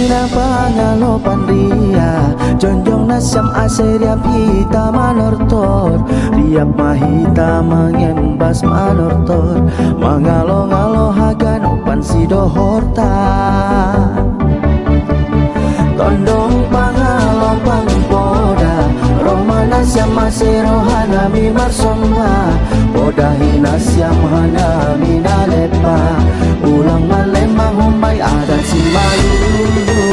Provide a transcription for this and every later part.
na pangalo panria jonjong nasyam aseriap hita manortor riap mahita mangembas manortor mangalo-ngalo hagan upan sidohorta tondong pangalo pangpoda romana syam aserohanami marsomha podahi nasyam hanami nalepa ulang malemang humbai adat si malulu.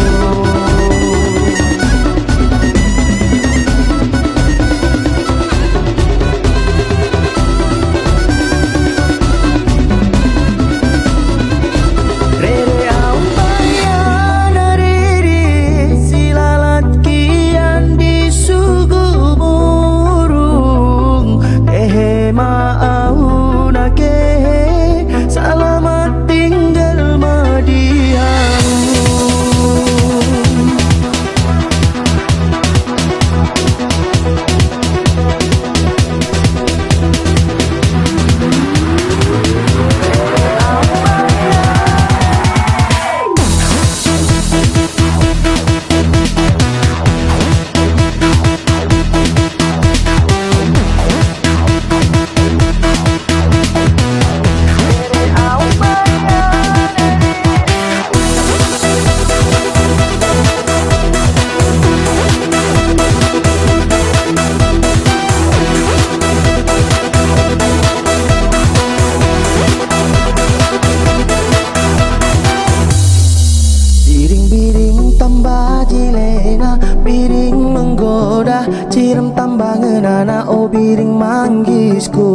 Cirem tambangan anak oh biring manggisku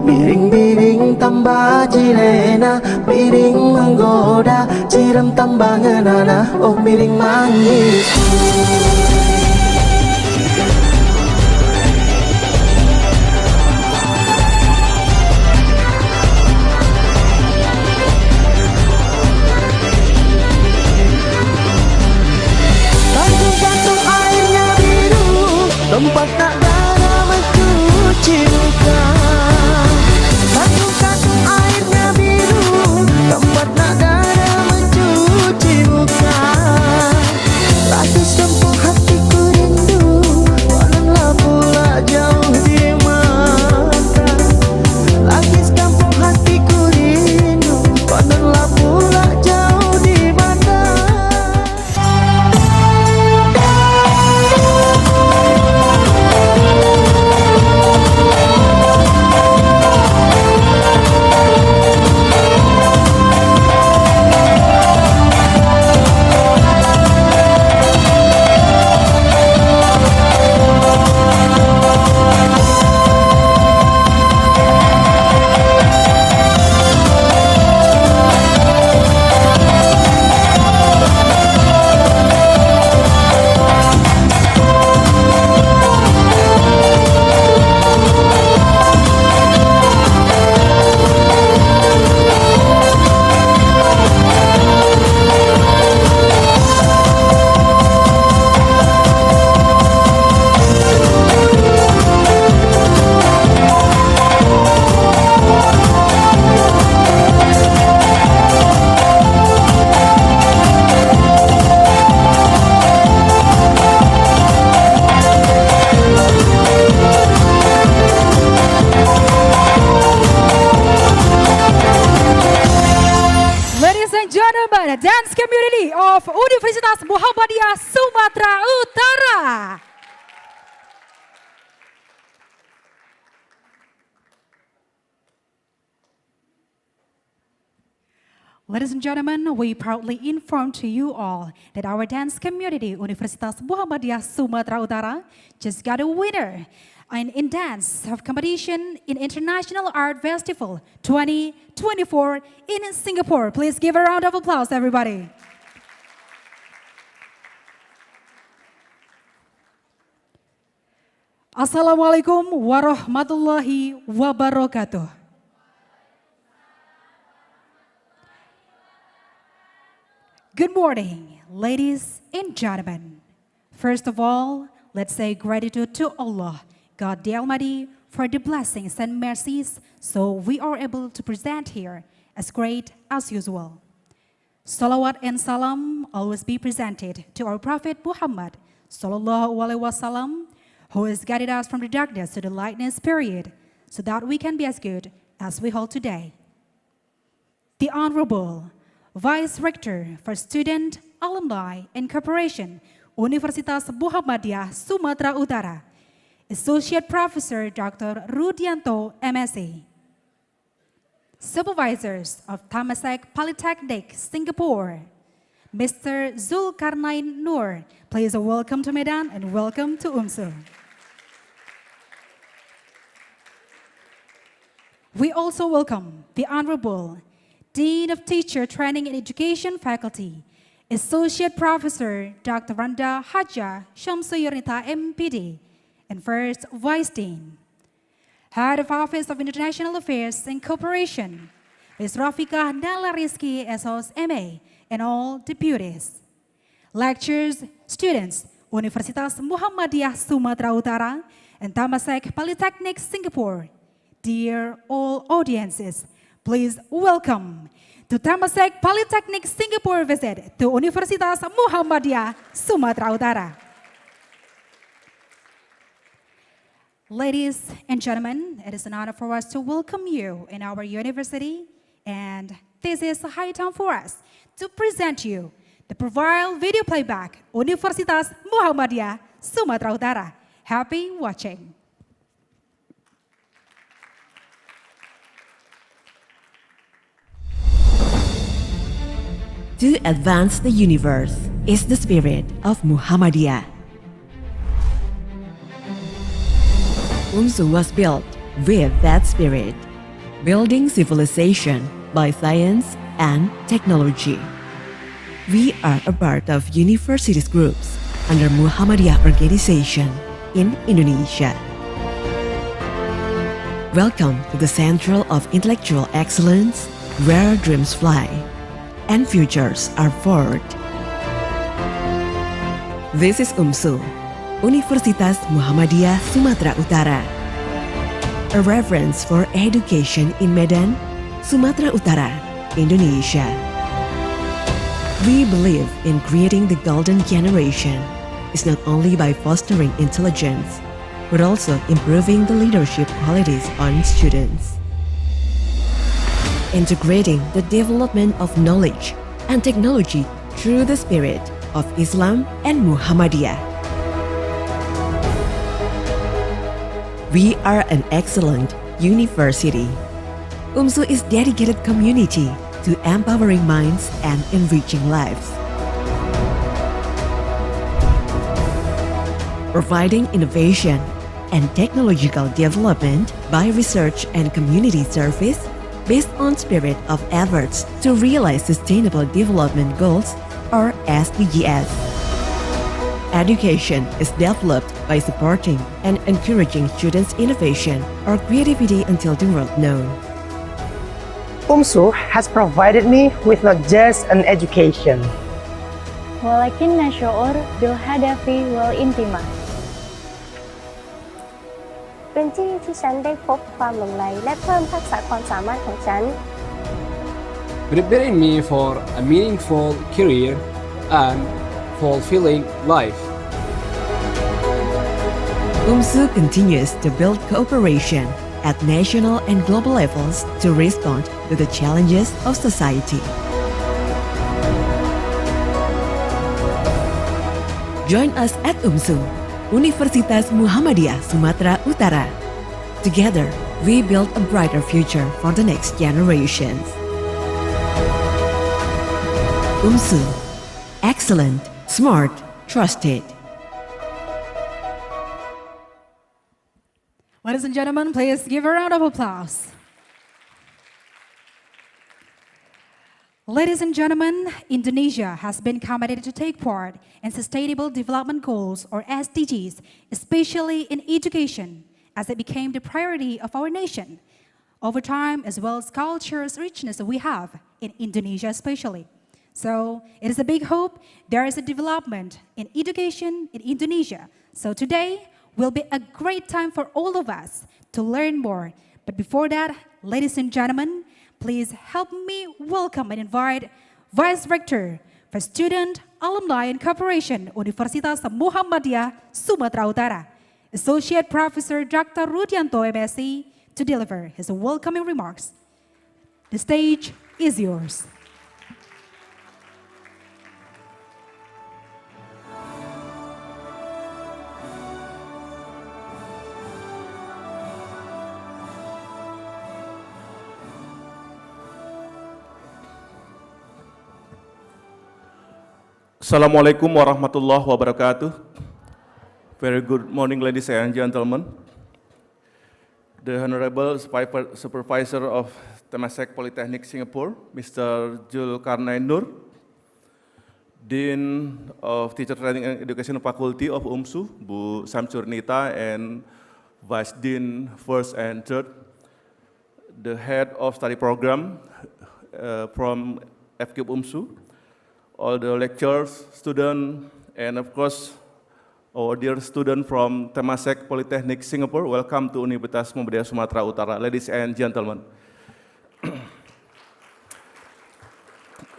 biring-biring tambah jilena biring menggoda cirem tambangan anak oh biring manggisku. Tempat tak ada mencuci muka Katung-katung airnya biru Tempat tak ada mencuci muka Lagi sempur hatiku rindu Walenlah pula jauh di mata Lagi sempur hatiku rindu Walenlah pula jauh di mata. The dance community of Universitas Muhammadiyah Sumatera Utara. Ladies and gentlemen, we proudly inform to you all that our dance community Universitas Muhammadiyah Sumatera Utara just got a winner in dance of competition in International Art Festival 2024 in Singapore. Please give a round of applause, everybody. Assalamualaikum warahmatullahi wabarakatuh. Good morning, ladies and gentlemen. First of all, let's say gratitude to Allah, God the Almighty, for the blessings and mercies, so we are able to present here as great as usual. Salawat and salam always be presented to our Prophet Muhammad Sallallahu Alaihi Wasallam, who has guided us from the darkness to the lightness period, so that we can be as good as we hold today. The Honorable Vice Rector for Student, Alumni, and Corporation, Universitas Muhammadiyah Sumatera Utara, Associate Professor Dr. Rudianto, MSc. Supervisors of Temasek Polytechnic, Singapore, Mr. Zulkarnain Noor, please welcome to Medan and welcome to Umsu. We also welcome the Honorable Dean of Teacher Training and Education Faculty, Associate Professor Dr. Randa Haja Shamsuyurnita, MPD, and First Vice Dean. Head of Office of International Affairs and Cooperation, Ms. Rafika Nala Rizki, SOS MA, and all deputies. Lecturers, students, Universitas Muhammadiyah Sumatera Utara, and Temasek Polytechnic, Singapore. Dear all audiences, please welcome to Temasek Polytechnic Singapore visit to Universitas Muhammadiyah Sumatera Utara. Ladies and gentlemen, it is an honor for us to welcome you in our university, and this is a high time for us to present you the profile video playback Universitas Muhammadiyah Sumatera Utara. Happy watching. To advance the universe is the spirit of Muhammadiyah. Umsu was built with that spirit, building civilization by science and technology. We are a part of universities groups under Muhammadiyah organization in Indonesia. Welcome to the Central of Intellectual Excellence, where dreams fly and futures are forged. This is Umsu, Universitas Muhammadiyah Sumatera Utara, a reference for education in Medan, Sumatera Utara, Indonesia. We believe in creating the golden generation is not only by fostering intelligence, but also improving the leadership qualities on students. Integrating the development of knowledge and technology through the spirit of Islam and Muhammadiyah. We are an excellent university. Umsu is dedicated community to empowering minds and enriching lives. Providing innovation and technological development by research and community service based on spirit of efforts to realize Sustainable Development Goals or SDGs. Education is developed by supporting and encouraging students' innovation or creativity until the world known. Umsu has provided me with not just an education, ولكن شعور بالهدف والانتماء. เป็นที่ที่ฉันได้พบความหลงใหลและเพิ่มทักษะความสามารถของฉัน preparing me for a meaningful career and fulfilling life. Umsu continues to build cooperation at national and global levels to respond to the challenges of society. Join us at Umsu, Universitas Muhammadiyah Sumatera Utara. Together, we build a brighter future for the next generations. Umsu, excellent, smart, trusted. Ladies and gentlemen, please give a round of applause. Ladies and gentlemen, Indonesia has been committed to take part in Sustainable Development Goals or SDGs, especially in education, as it became the priority of our nation. Over time, as well as culture's richness we have in Indonesia especially. So it is a big hope there is a development in education in Indonesia. So today will be a great time for all of us to learn more. But before that, ladies and gentlemen, please help me welcome and invite Vice Rector for Student, Alumni and Cooperation, Universitas Muhammadiyah, Sumatera Utara, Associate Professor Dr. Rudianto MSc, to deliver his welcoming remarks. The stage is yours. Assalamualaikum warahmatullahi wabarakatuh. Very good morning, ladies and gentlemen. The Honorable Supervisor of Temasek Polytechnic Singapore, Mr. Zulkarnain Nur, Dean of Teacher Training and Education Faculty of Umsu, Bu Samsurnita, and Vice Dean First and Third, the Head of Study Program from FKIP Umsu, all the lecturers, students, and of course, our dear student from Temasek Polytechnic Singapore. Welcome to Universitas Muhammadiyah Sumatera Utara, ladies and gentlemen.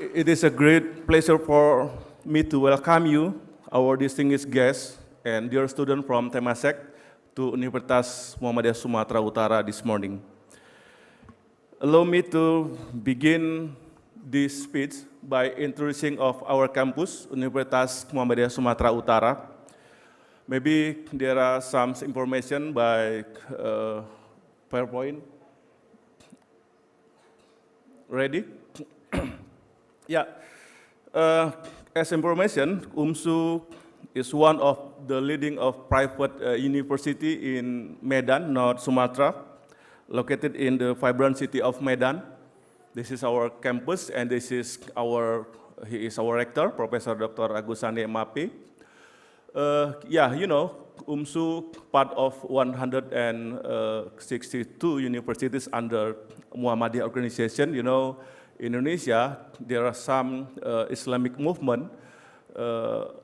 It is a great pleasure for me to welcome you, our distinguished guests and dear student from Temasek, to Universitas Muhammadiyah Sumatera Utara this morning. Allow me to begin this speech by introducing of our campus, Universitas Muhammadiyah Sumatera Utara. Maybe there are some information by PowerPoint. Ready? Yeah. As information, Umsu is one of the leading of private university in Medan, North Sumatra, located in the vibrant city of Medan. This is our campus, and he is our rector, Professor Dr. Agusani MAP. Yeah, you know, Umsu part of 162 universities under Muhammadiyah organization. You know, in Indonesia, there are some Islamic movement.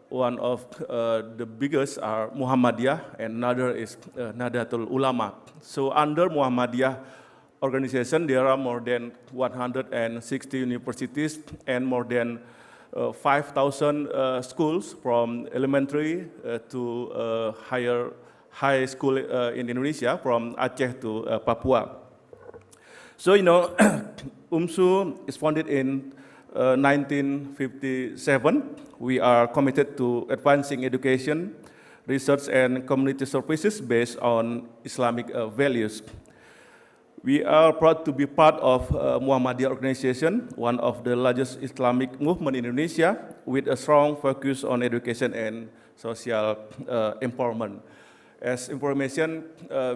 One of the biggest are Muhammadiyah, and another is Nahdlatul Ulama. So under Muhammadiyah organization, there are more than 160 universities and more than 5,000 schools from elementary to high school in Indonesia, from Aceh to Papua. So, you know, Umsu is founded in 1957. We are committed to advancing education, research, and community services based on Islamic values. We are proud to be part of Muhammadiyah organization, one of the largest Islamic movement in Indonesia, with a strong focus on education and social empowerment. As information,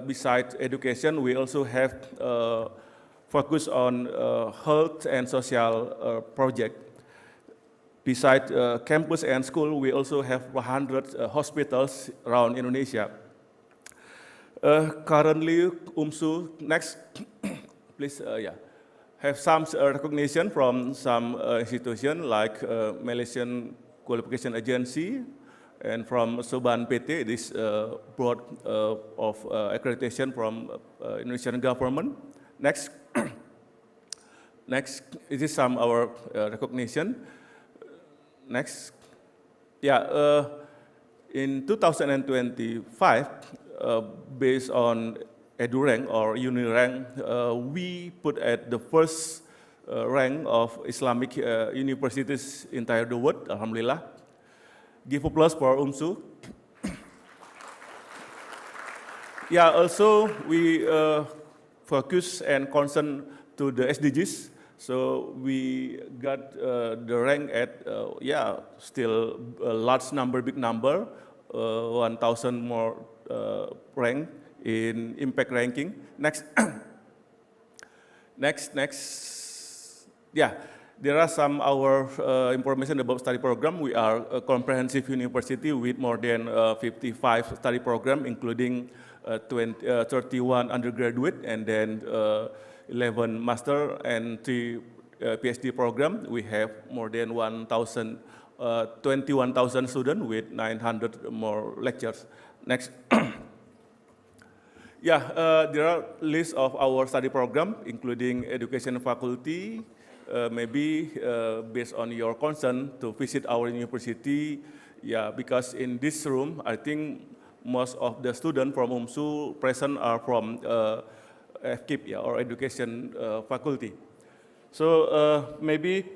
besides education, we also have focus on health and social project. Besides campus and school, we also have 100 hospitals around Indonesia. Currently, Umsu, next, please, have some recognition from some institution like Malaysian Qualification Agency, and from Soban PT, this board of accreditation from Indonesian government. Next, next, this is some our recognition. Next, yeah, in 2025. Based on EduRank or UniRank, we put at the first rank of Islamic universities in entire the world. Alhamdulillah. Give applause for Umsu. Yeah, also we focus and concern to the SDGs. So we got the rank at, still a large number, big number, 1,000 more rank in impact ranking. Next, next. Yeah, there are some our information about study program. We are a comprehensive university with more than 55 study program, including 31 undergraduate and then 11 master and 3 PhD program. We have more than 21,000 students with 900 more lectures. Next. Yeah, there are lists of our study program, including education faculty, maybe based on your concern to visit our university. Yeah, because in this room, I think most of the students from Umsu present are from FKIP, yeah, or education faculty. So maybe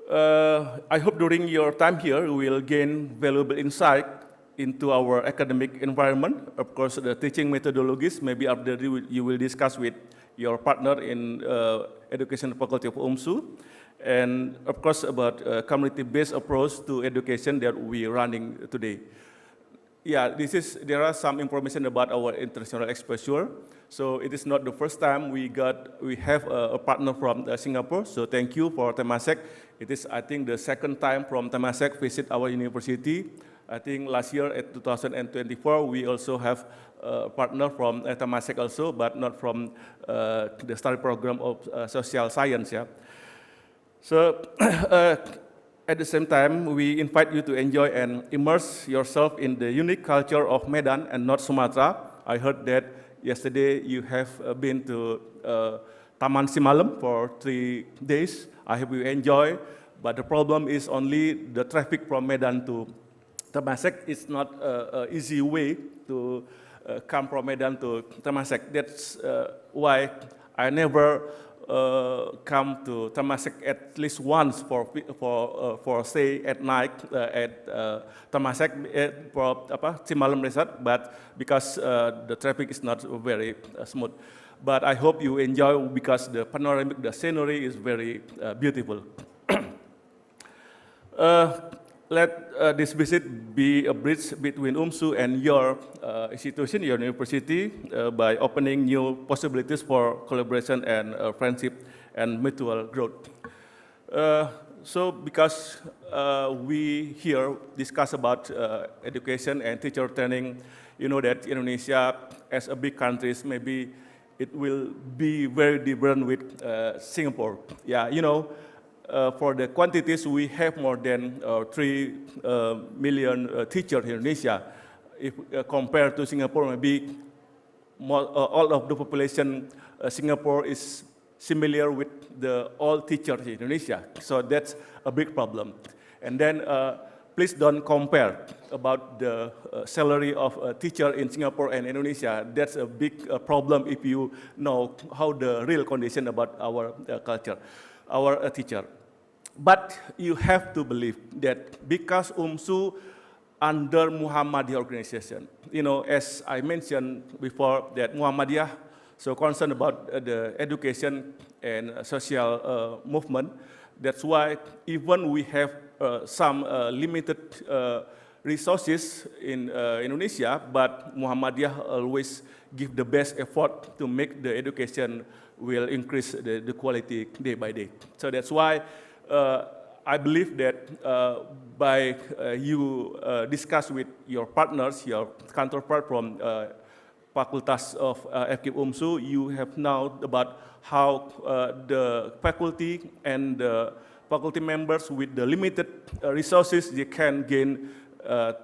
I hope during your time here, you will gain valuable insight into our academic environment. Of course, the teaching methodologies, maybe after you will discuss with your partner in education faculty of Umsu. And of course, about community-based approach to education that we are running today. Yeah, there are some information about our international exposure. So it is not the first time we have a partner from Singapore. So thank you for Temasek. It is, I think, the second time from Temasek visit our university. I think last year at 2024, we also have a partner from Temasek also, but not from the study program of social science. Yeah. So at the same time, we invite you to enjoy and immerse yourself in the unique culture of Medan and North Sumatra. I heard that yesterday you have been to Taman Simalem for 3 days. I hope you enjoy, but the problem is only the traffic from Medan to Temasek. It's not an easy way to come from Medan to Temasek. That's why I never come to Temasek at least once for stay at night at Temasek for Simalem Resort, but because the traffic is not very smooth. But I hope you enjoy because the panoramic, the scenery is very beautiful. Let this visit be a bridge between Umsu and your institution, your university, by opening new possibilities for collaboration and friendship and mutual growth. So because we here discuss about education and teacher training, you know that Indonesia, as a big country, maybe it will be very different with Singapore. Yeah, you know, for the quantities, we have more than 3 million teachers in Indonesia. If compared to Singapore, maybe all of the population, Singapore is similar with all teachers in Indonesia. So that's a big problem. And then please don't compare about the salary of a teacher in Singapore and Indonesia. That's a big problem if you know how the real condition about our culture, our teacher. But you have to believe that because Umsu under Muhammadiyah organization, you know, as I mentioned before, that Muhammadiyah so concerned about the education and social movement. That's why even we have some limited resources in Indonesia, but Muhammadiyah always give the best effort to make the education will increase the quality day by day. So that's why I believe that by you discuss with your partners, your counterpart from faculties of FKIP Umsu, you have now about how the faculty and the faculty members with the limited resources they can gain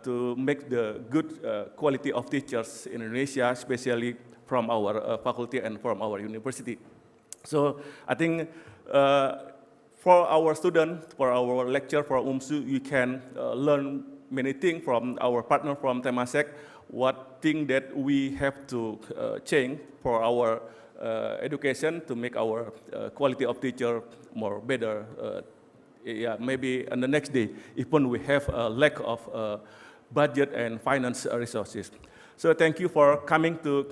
to make the good quality of teachers in Indonesia, especially from our faculty and from our university. So I think for our students, for our lecture, for Umsu, you can learn many things from our partner from Temasek, what thing that we have to change for our education to make our quality of teacher more better. Yeah, maybe on the next day, even we have a lack of budget and finance resources. So thank you for coming to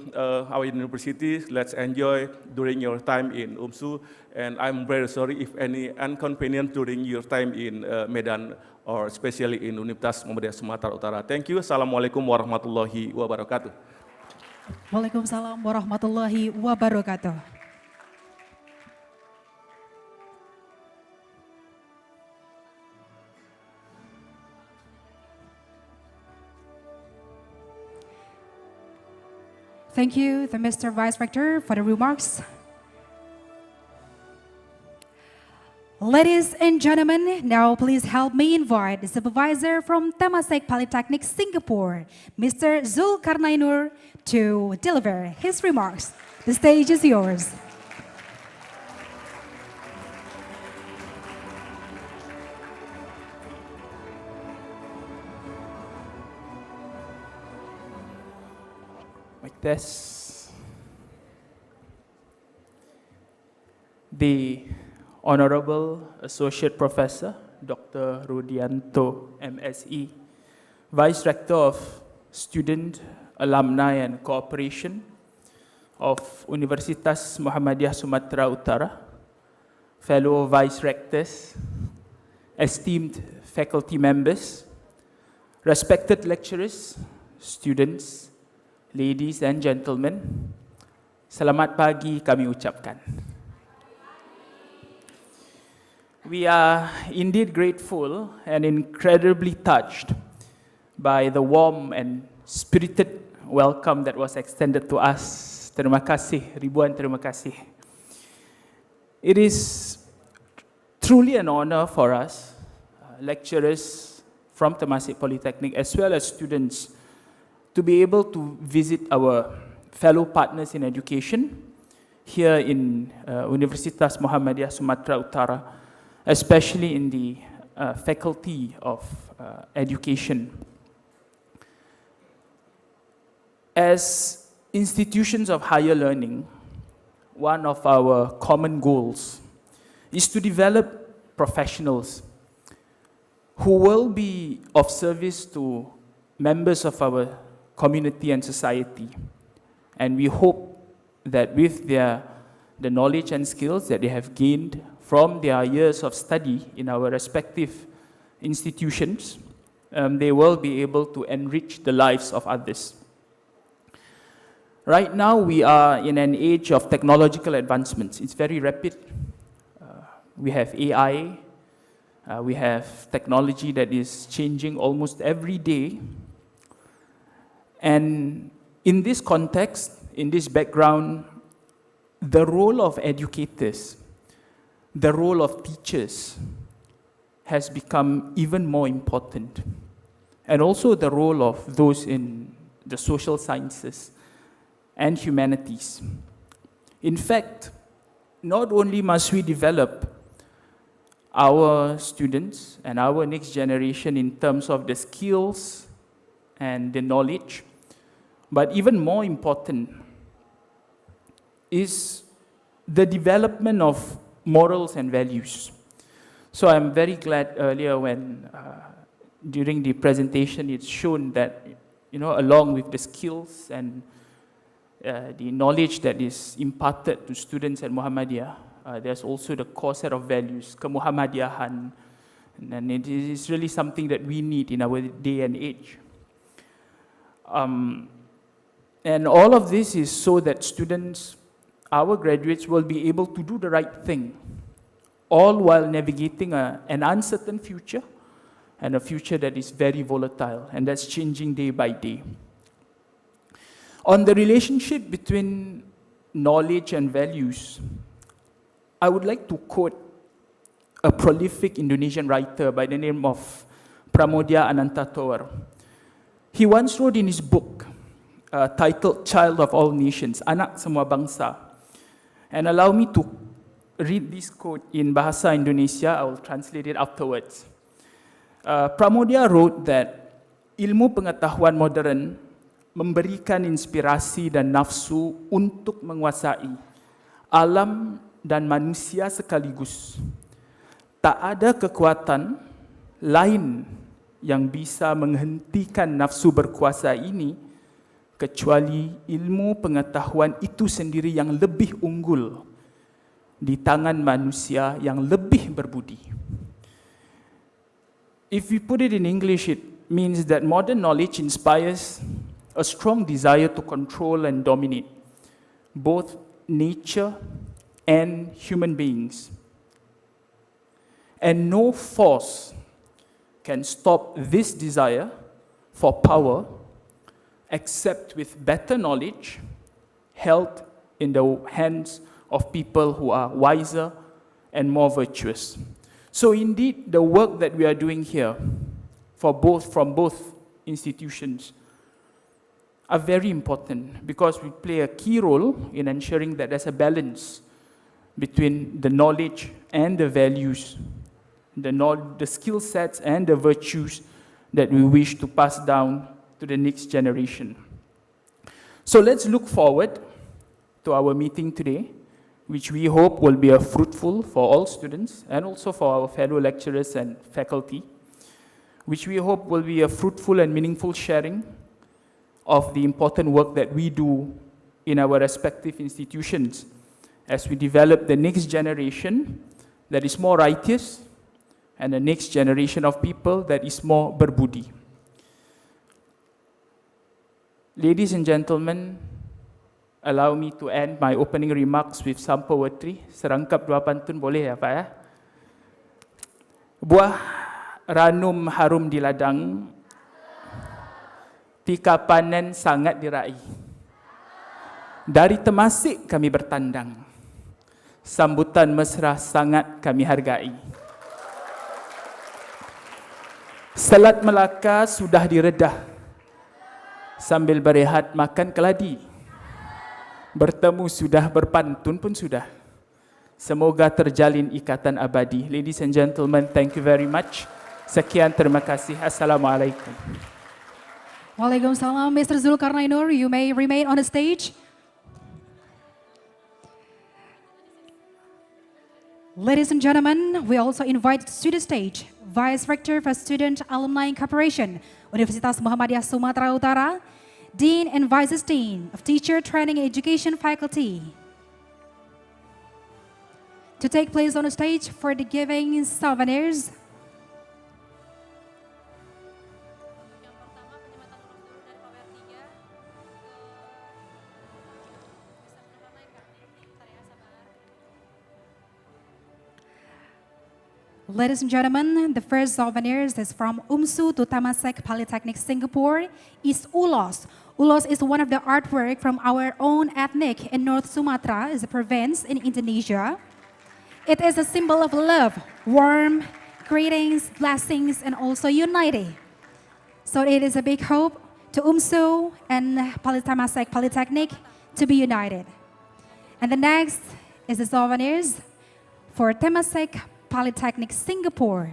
our university. Let's enjoy during your time in Umsu. And I'm very sorry if any inconvenience during your time in Medan or especially in Universitas Muhammadiyah Sumatera Utara. Thank you. Assalamualaikum warahmatullahi wabarakatuh. Waalaikumsalam warahmatullahi wabarakatuh. Thank you, the Mr. Vice Rector, for the remarks. Ladies and gentlemen, now please help me invite the supervisor from Temasek Polytechnic, Singapore, Mr. Zulkarnainur, to deliver his remarks. The stage is yours. Test. The Honorable Associate Professor, Dr. Rudianto, MSE, Vice Rector of Student, Alumni and Cooperation of Universitas Muhammadiyah Sumatera Utara, fellow Vice Rectors, esteemed faculty members, respected lecturers, students, ladies and gentlemen, selamat pagi kami ucapkan. We are indeed grateful and incredibly touched by the warm and spirited welcome that was extended to us. Terima kasih, ribuan terima kasih. It is truly an honor for us, lecturers from Temasek Polytechnic, as well as students, to be able to visit our fellow partners in education here in Universitas Muhammadiyah Sumatera Utara, especially in the Faculty of Education. As institutions of higher learning, one of our common goals is to develop professionals who will be of service to members of our community and society. And we hope that with the knowledge and skills that they have gained from their years of study in our respective institutions, they will be able to enrich the lives of others. Right now, we are in an age of technological advancements. It's very rapid. We have AI, we have technology that is changing almost every day. And in this context, in this background, the role of educators, the role of teachers has become even more important. And also the role of those in the social sciences and humanities. In fact, not only must we develop our students and our next generation in terms of the skills and the knowledge, but even more important is the development of morals and values. So I'm very glad earlier when, during the presentation, it's shown that, along with the skills and the knowledge that is imparted to students at Muhammadiyah, there's also the core set of values, kemuhammadiyahan, and it is really something that we need in our day and age. And all of this is so that students, our graduates, will be able to do the right thing, all while navigating an uncertain future, and a future that is very volatile, and that's changing day by day. On the relationship between knowledge and values, I would like to quote a prolific Indonesian writer by the name of Pramoedya Anantathur. He once wrote in his book, titled Child of All Nations, Anak Semua Bangsa. And allow me to read this quote in Bahasa Indonesia. I will translate it afterwards. Pramoedya wrote that ilmu pengetahuan modern memberikan inspirasi dan nafsu untuk menguasai alam dan manusia sekaligus. Tak ada kekuatan lain yang bisa menghentikan nafsu berkuasa ini kecuali ilmu pengetahuan itu sendiri yang lebih unggul di tangan manusia yang lebih berbudi. If we put it in English, it means that modern knowledge inspires a strong desire to control and dominate both nature and human beings. And no force can stop this desire for power except with better knowledge held in the hands of people who are wiser and more virtuous. So indeed, the work that we are doing here from both institutions are very important because we play a key role in ensuring that there's a balance between the knowledge and the values, the skill sets and the virtues that we wish to pass down to the next generation. So let's look forward to our meeting today, which we hope will be fruitful for all students and also for our fellow lecturers and faculty, which we hope will be a fruitful and meaningful sharing of the important work that we do in our respective institutions as we develop the next generation that is more righteous and the next generation of people that is more berbudi. Ladies and gentlemen, allow me to end my opening remarks with some poetry. Serangkap dua pantun boleh ya Pak ya? Buah ranum harum di ladang, tika panen sangat diraih. Dari Temasek kami bertandang, sambutan mesra sangat kami hargai. Selat Melaka sudah diredah, sambil berehat makan keladi. Bertemu sudah, berpantun pun sudah. Semoga terjalin ikatan abadi. Ladies and gentlemen, thank you very much. Sekian, terima kasih. Assalamualaikum. Waalaikumsalam, Mr. Zulkarnainur. You may remain on the stage. Ladies and gentlemen, we also invite to the stage Vice Rector for Student Alumni Corporation, Universitas Muhammadiyah Sumatera Utara, Dean and Vice Dean of Teacher Training and Education Faculty, to take place on the stage for the giving souvenirs. Ladies and gentlemen, the first souvenirs is from Umsu to Temasek Polytechnic Singapore is Ulos. Ulos is one of the artwork from our own ethnic in North Sumatra, is a province in Indonesia. It is a symbol of love, warmth, greetings, blessings, and also unity. So it is a big hope to Umsu and Temasek Polytechnic to be united. And the next is the souvenirs for Temasek Polytechnic Singapore.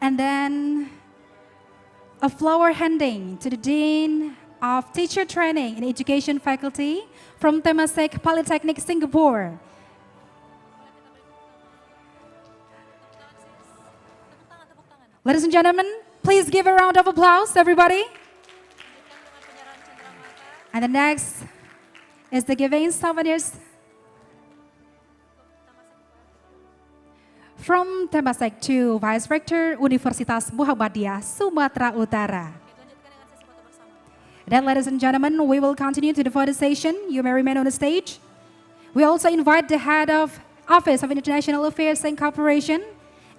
And then a flower handing to the Dean of Teacher Training and Education Faculty from Temasek Polytechnic Singapore. Ladies and gentlemen, please give a round of applause, everybody. And the next is the giving souvenirs from Temasek to Vice Rector Universitas Muhammadiyah Sumatera Utara. Then, ladies and gentlemen, we will continue to the photo session. You may remain on the stage. We also invite the Head of Office of International Affairs and Cooperation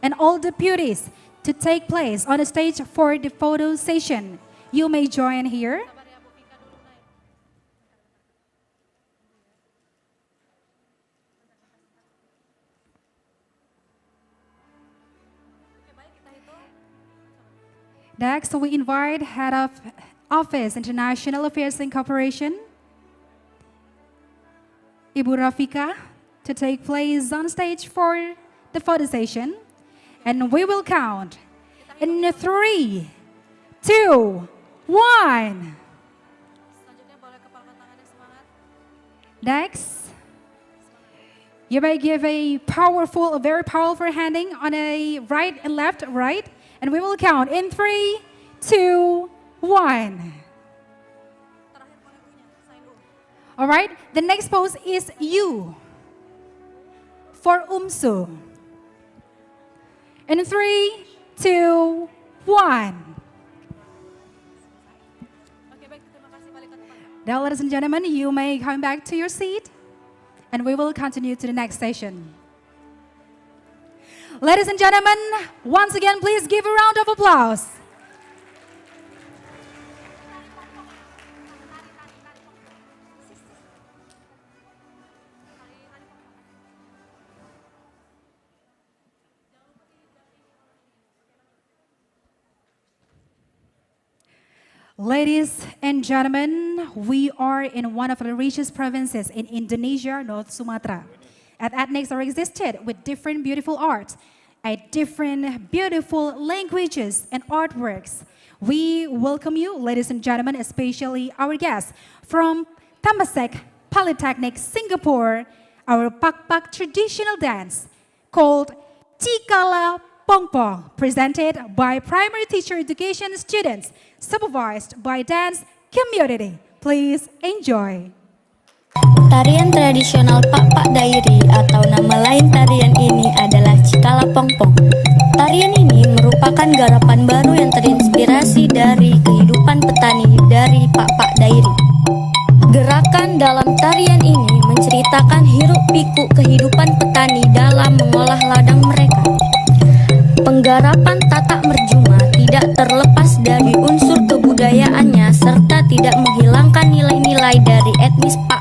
and all deputies to take place on the stage for the photo session. You may join here. Next, we invite Head of Office International Affairs and Cooperation, Ibu Rafika, to take place on stage for the photo session. And we will count in 3, 2, 1. Next, you may give a very powerful handing on a right and left, right. And we will count in 3, 2, 1. All right, the next pose is you for Umsu. In 3, 2, 1. Now, ladies and gentlemen, you may come back to your seat and we will continue to the next session. Ladies and gentlemen, once again, please give a round of applause. Ladies and gentlemen, we are in one of the richest provinces in Indonesia, North Sumatra. And ethnics are existed with different beautiful arts, different beautiful languages and artworks. We welcome you, ladies and gentlemen, especially our guests from Temasek, Polytechnic, Singapore, our Pak traditional dance called Cikala Pongpong, presented by primary teacher education students, supervised by dance community. Please enjoy. Tarian tradisional Pak Dairi atau nama lain tarian ini adalah Cikala Pongpong. Tarian ini merupakan garapan baru yang terinspirasi dari kehidupan petani dari Pak Dairi. Gerakan dalam tarian ini menceritakan hiruk-pikuk kehidupan petani dalam mengolah ladang mereka. Penggarapan tatak merjuma tidak terlepas dari unsur kebudayaannya serta tidak menghilangkan nilai-nilai dari etnis Pak.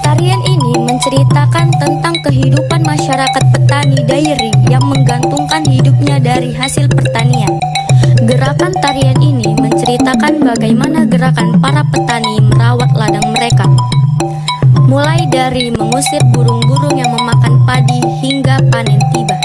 Tarian ini menceritakan tentang kehidupan masyarakat petani dairi yang menggantungkan hidupnya dari hasil pertanian. Gerakan tarian ini menceritakan bagaimana gerakan para petani merawat ladang mereka. Mulai dari mengusir burung-burung yang memakan padi hingga panen tiba.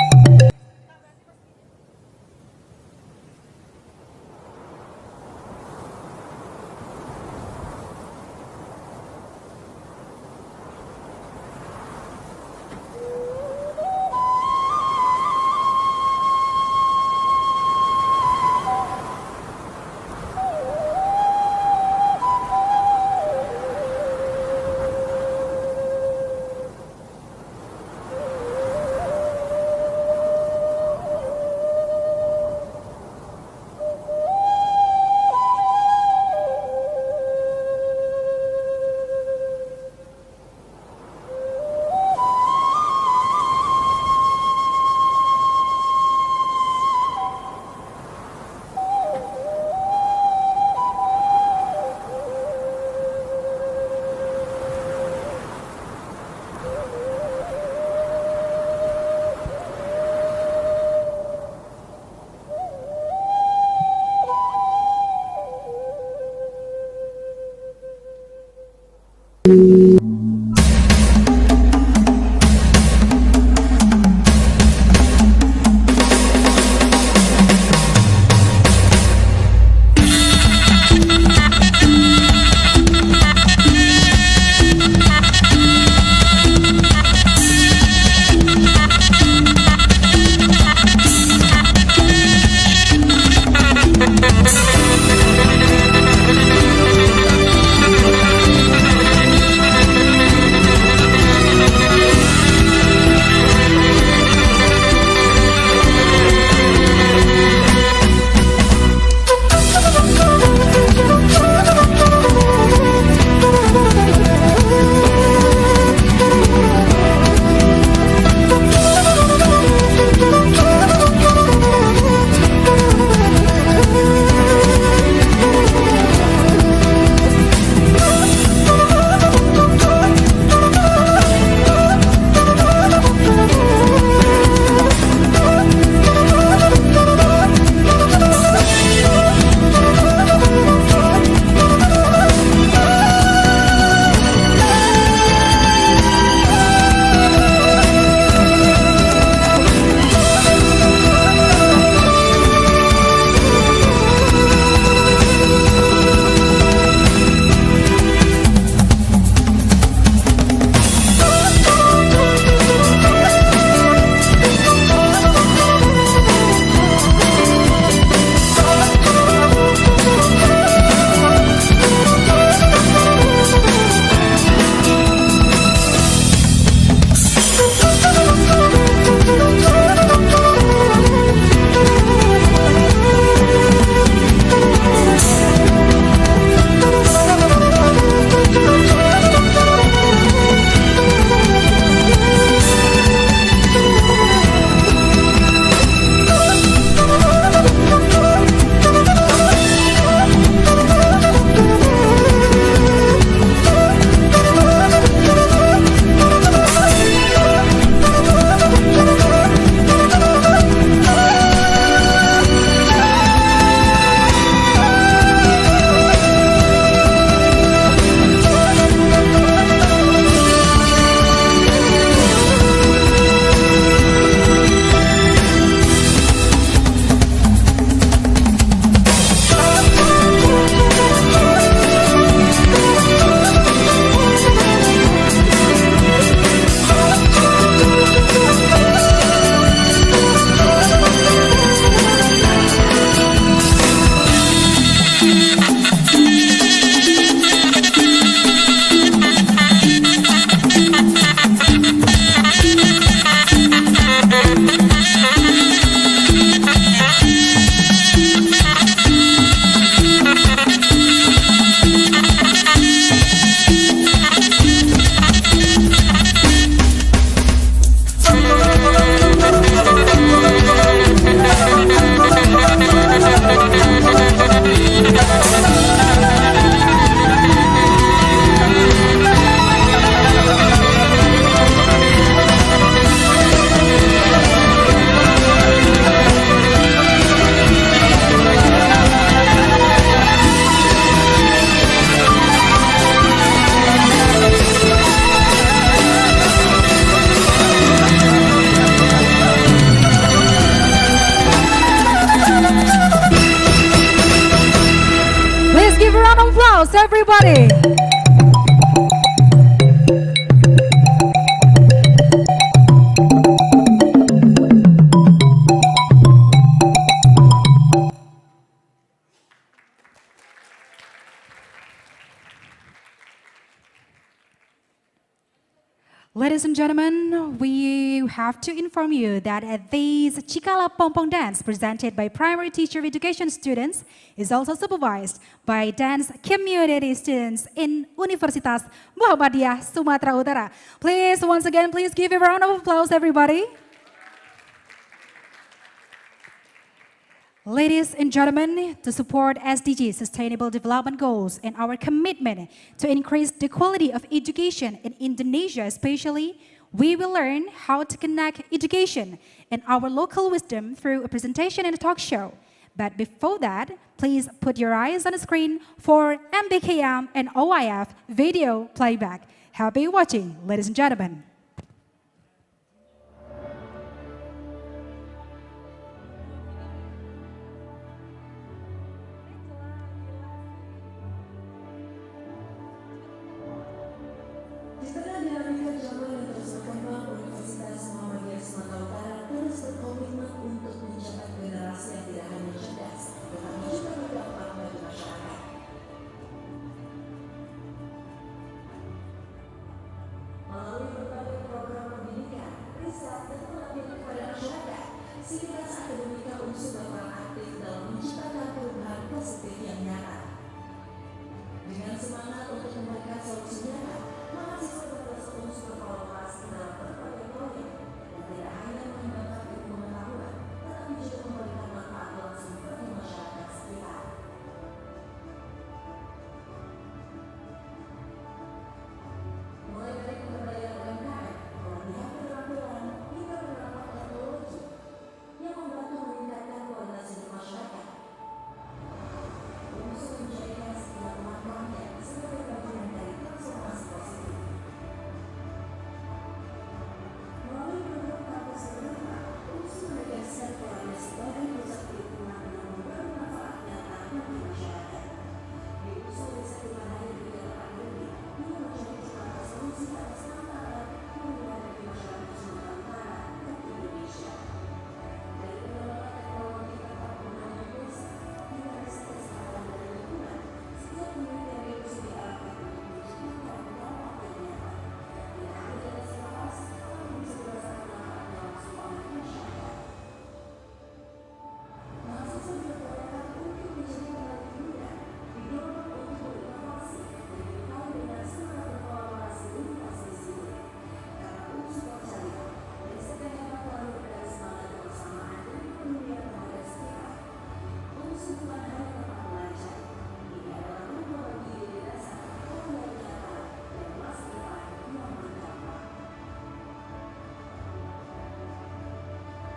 applause, everybody. Ladies and gentlemen, we have to inform you that this Cikala Pompong dance presented by primary teacher education students is also supervised by dance community students in Universitas Muhammadiyah Sumatera Utara. Please, once again, please give a round of applause, everybody. Ladies and gentlemen, to support SDG Sustainable Development Goals and our commitment to increase the quality of education in Indonesia especially, we will learn how to connect education and our local wisdom through a presentation and a talk show. But before that, please put your eyes on the screen for MBKM and OIF video playback. Happy watching, ladies and gentlemen. Di tengah dinamika zaman yang terus berkembang, Universitas Muhammadiyah Sumatera Utara terus berkomitmen untuk mencetak generasi yang tidak hanya cerdas, tetapi juga berdampak bagi masyarakat. Melalui berbagai program pendidikan, riset, dan pelatihan kepada masyarakat, sivitas akademika Umsu berperan aktif dalam menciptakan perubahan positif yang nyata. Dengan semangat untuk memberikan solusi nyata, mahasiswa bertugas Umsu berkolaborasi dalam berbagai proyek dan tidak hanya mengembangkan ilmu pengetahuan, tetapi juga memberikan manfaat langsung bagi masyarakat sekitar. Mulai dari pemberdayaan UMKM, pelatihan keterampilan, hingga penerapan teknologi yang membantu meningkatkan kualitas hidup masyarakat. Umsu menjadikan setiap langkahnya sebagai bagian dari transformasi positif. Melalui program kampus berlima, Umsu menegaskan perannya sebagai pusat perhimpunan yang memberi manfaat nyata bagi masyarakat. Di Umsu bisa dimanai di bidang akademik hingga menjadi jembatan solusi atas tantangan yang dihadapi masyarakat Sumatera Utara dan Indonesia. Dari pengembangan teknologi tempat penggunaan desa hingga riset kesehatan dan lingkungan, setiap penelitian di Umsu diarahkan untuk menciptakan dampak yang nyata. Tidak hanya dari sekelas, tapi bisa dirasakan manfaatnya langsung oleh masyarakat. Mahasiswa diperbolehkan untuk menjadi pembelajar muda, didorong untuk berinovasi dan dibekali dengan semangat berkolaborasi lintas disiplin. Karena Umsu percaya, riset yang dapat lahir dari semangat kebersamaan dan pedulian terhadap sekitar. Umsu bukan hanya tempat belajar, ini adalah rumah bagi diri dasar, pembelajaran nyata, dan masa depan yang berdampak.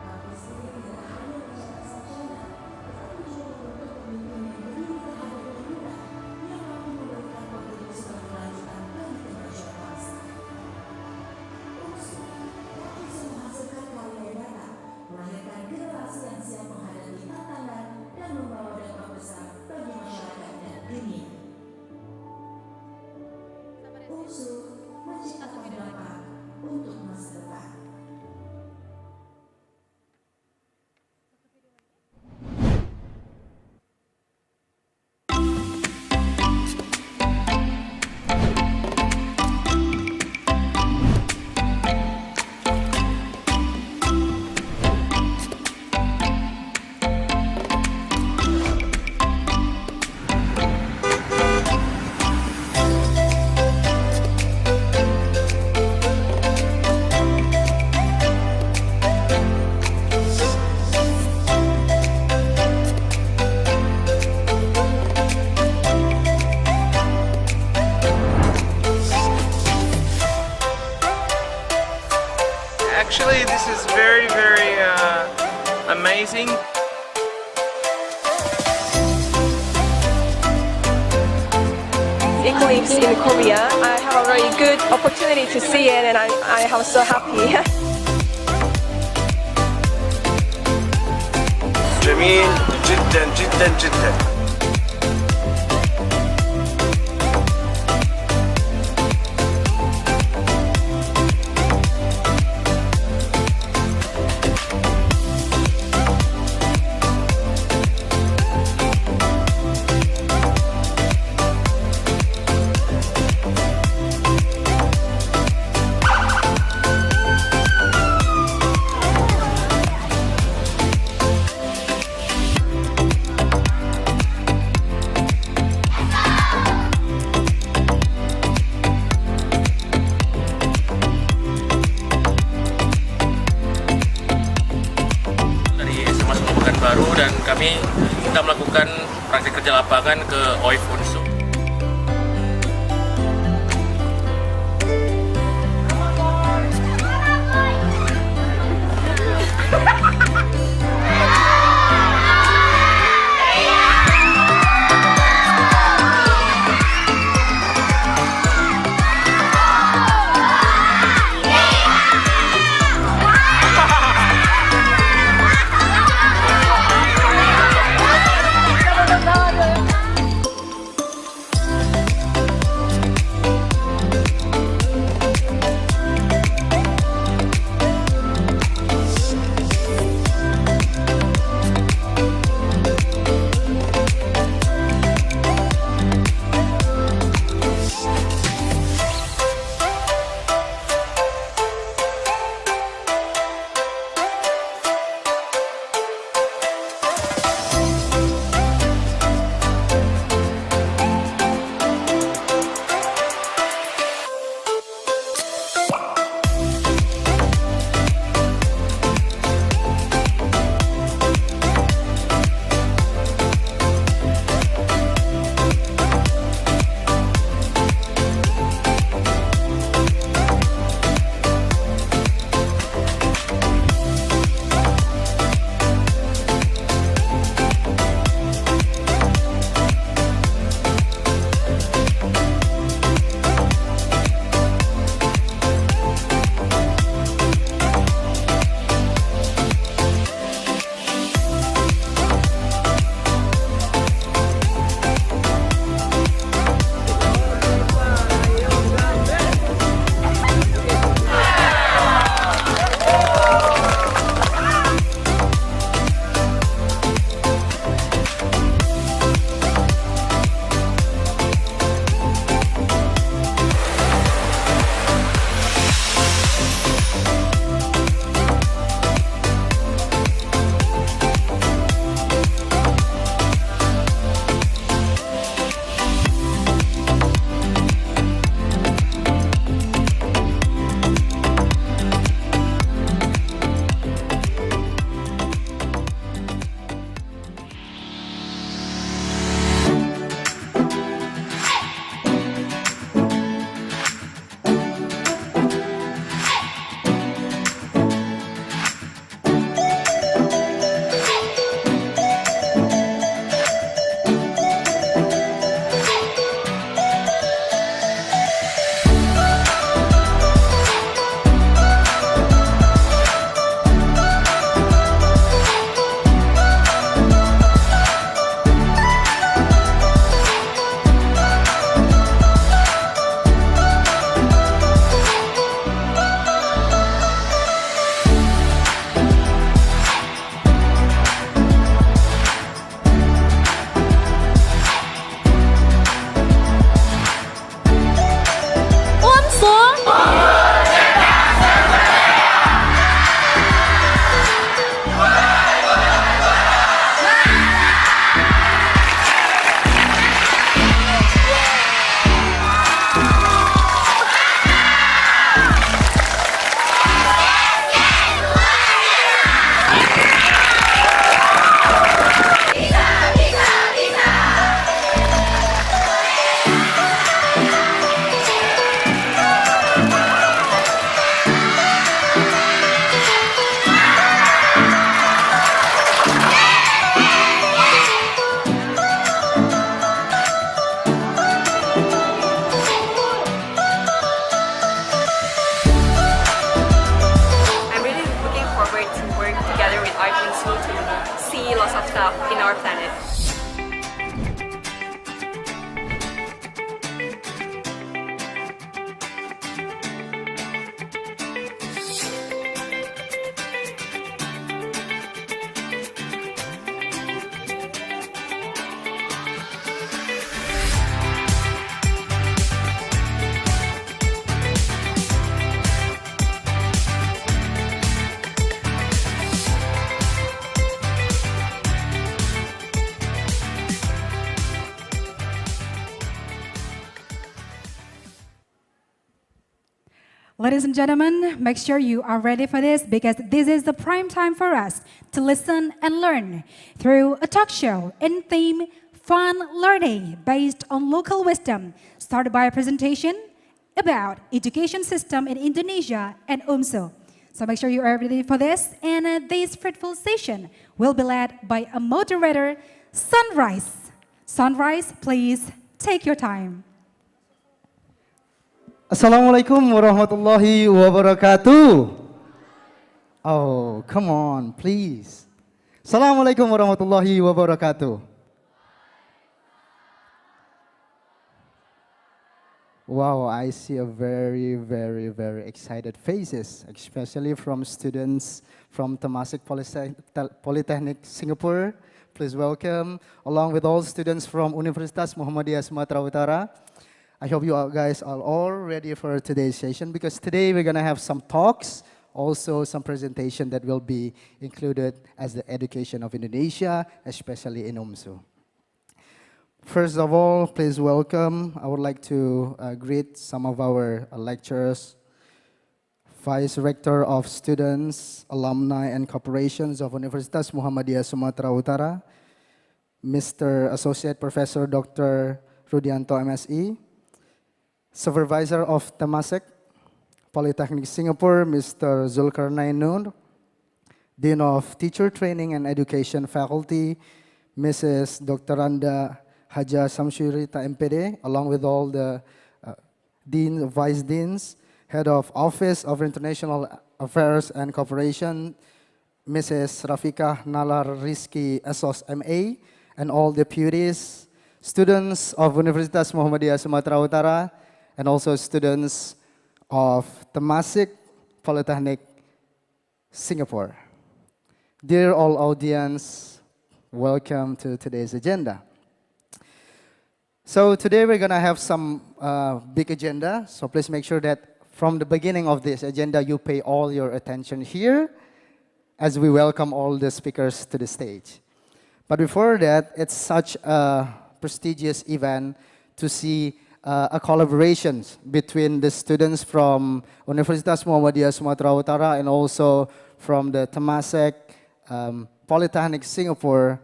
Kampus ini tidak hanya mencetak sarjana, tetapi juga membentuk pemimpin yang berdiri terhadap pemuda yang mampu memberikan kontribusi berkelanjutan bagi kemajuan bangsa. Umsu tak bisa menghasilkan karya yang nyata, melahirkan generasi yang siap menghadapi tantangan dan membawa dampak besar bagi masyarakat dan dunia. Umsu menciptakan dampak untuk masa depan. Actually, this is very amazing. Eclipse in Korea. I have a very good opportunity to see it, and I am so happy. جميل جدا جدا جدا. kami kita melakukan praktik kerja lapangan ke OIF Umsu. in our planet. Ladies and gentlemen, make sure you are ready for this because this is the prime time for us to listen and learn through a talk show in theme Fun Learning based on local wisdom, started by a presentation about education system in Indonesia and Umsu. So make sure you are ready for this, and this fruitful session will be led by a moderator, Sunrise. Sunrise, please take your time. Assalamualaikum warahmatullahi wabarakatuh. Oh, come on, please. Assalamualaikum warahmatullahi wabarakatuh. Wow, I see a very excited faces, especially from students from Temasek Polytechnic, Singapore. Please welcome, along with all students from Universitas Muhammadiyah Sumatera Utara. I hope you guys are all ready for today's session because today we're going to have some talks, also some presentation that will be included as the education of Indonesia, especially in Umsu. First of all, please welcome, I would like to greet some of our lecturers, Vice Rector of Students, Alumni and Corporations of Universitas Muhammadiyah Sumatera Utara, Mr. Associate Professor Dr. Rudianto MSE, Supervisor of Temasek Polytechnic Singapore, Mr. Zulkarnain Nur, Dean of Teacher Training and Education Faculty, Mrs. Dr. Randa Haja Samsyurita MPD, along with all the Deans, Vice Deans, Head of Office of International Affairs and Cooperation, Mrs. Rafika Nalar Rizki Esos MA, and all deputies, students of Universitas Muhammadiyah Sumatera Utara, and also students of Temasek Polytechnic, Singapore. Dear all audience, welcome to today's agenda. So today we're gonna have some big agenda, so please make sure that from the beginning of this agenda you pay all your attention here as we welcome all the speakers to the stage. But before that, it's such a prestigious event to see a collaboration between the students from Universitas Muhammadiyah Sumatera Utara and also from the Temasek Polytechnic Singapore,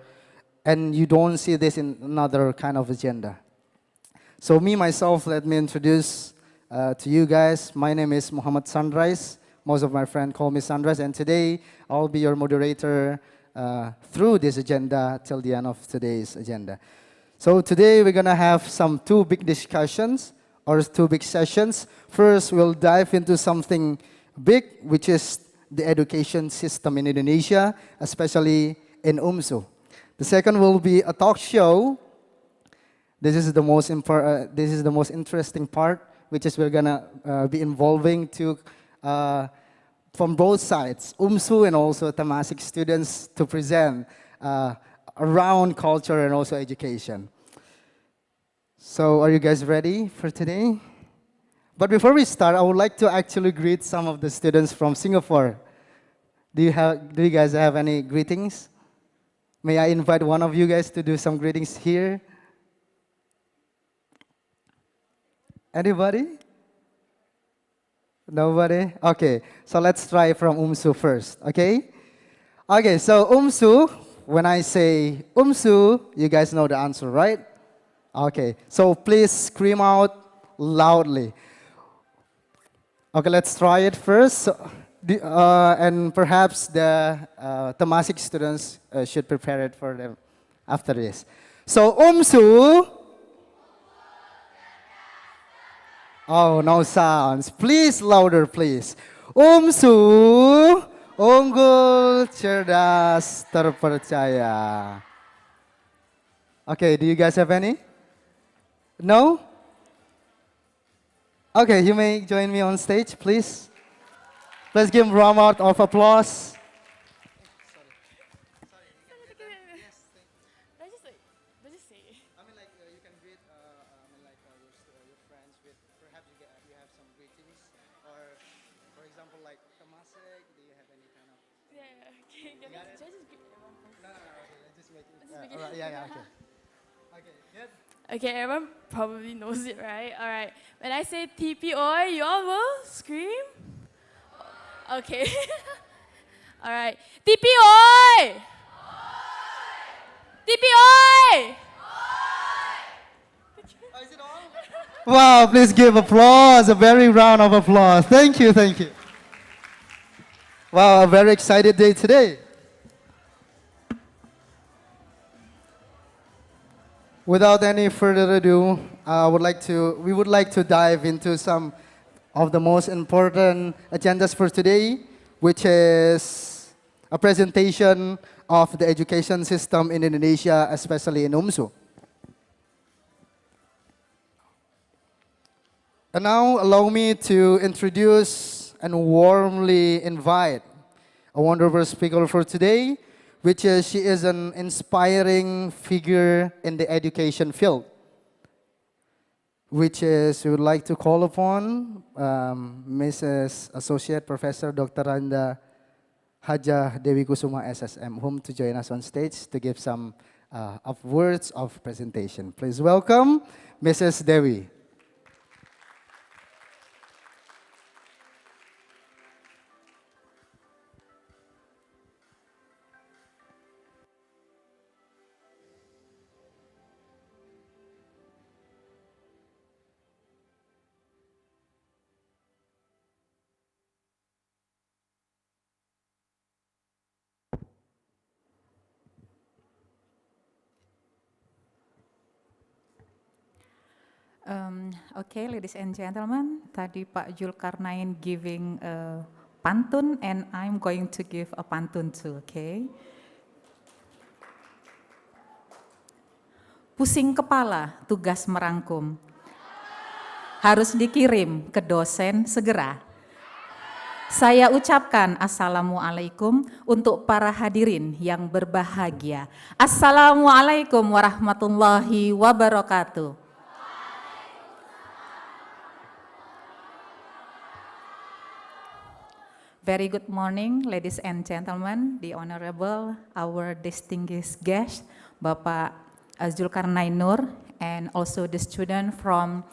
and you don't see this in another kind of agenda. So me, myself, let me introduce to you guys. My name is Muhammad Sunrise. Most of my friends call me Sunrise, and today I'll be your moderator through this agenda till the end of today's agenda. So today we're gonna have two big discussions or two big sessions. First, we'll dive into something big, which is the education system in Indonesia, especially in Umsu. The second will be a talk show. This is the most interesting part, which is we're gonna be involving from both sides, Umsu and also Temasek students, to present around culture and also education. So are you guys ready for today? But before we start, I would like to actually greet some of the students from Singapore. Do you guys have any greetings? May I invite one of you guys to do some greetings here? Anybody? Nobody? Okay, so let's try from Umsu first, okay? Okay, so Umsu, when I say Umsu, you guys know the answer, right? Okay, so please scream out loudly. Okay, let's try it first. And perhaps the Temasek students should prepare it for them after this. So Umsu. Oh, no sounds. Please louder, please. Umsu, unggul, cerdas, terpercaya. Okay, do you guys have any? No? Okay, you may join me on stage, please. Let's give a round of applause. Okay, everyone probably knows it, right? All right. When I say TPOI, you all will scream? Okay. All right. TPOI! TPOI! Wow, please give applause, a very round of applause. Thank you, thank you. Wow, a very excited day today. Without any further ado, we would like to dive into some of the most important agendas for today, which is a presentation of the education system in Indonesia, especially in Umsu. And now allow me to introduce and warmly invite a wonderful speaker for today, which is she is an inspiring figure in the education field, which is we would like to call upon Mrs. Associate Professor Dr. Randa Hajah Dewi Kusuma SSM, whom to join us on stage to give some of words of presentation. Please welcome Mrs. Dewi. Okay, ladies and gentlemen, tadi Pak Julkarnain giving a pantun and I'm going to give a pantun too, okay? Pusing kepala, tugas merangkum. Harus dikirim ke dosen segera. Saya ucapkan Assalamualaikum untuk para hadirin yang berbahagia. Assalamualaikum warahmatullahi wabarakatuh. Very good morning, ladies and gentlemen, the honorable, our distinguished guest, Bapak Zulkarnain Nur, and also the student from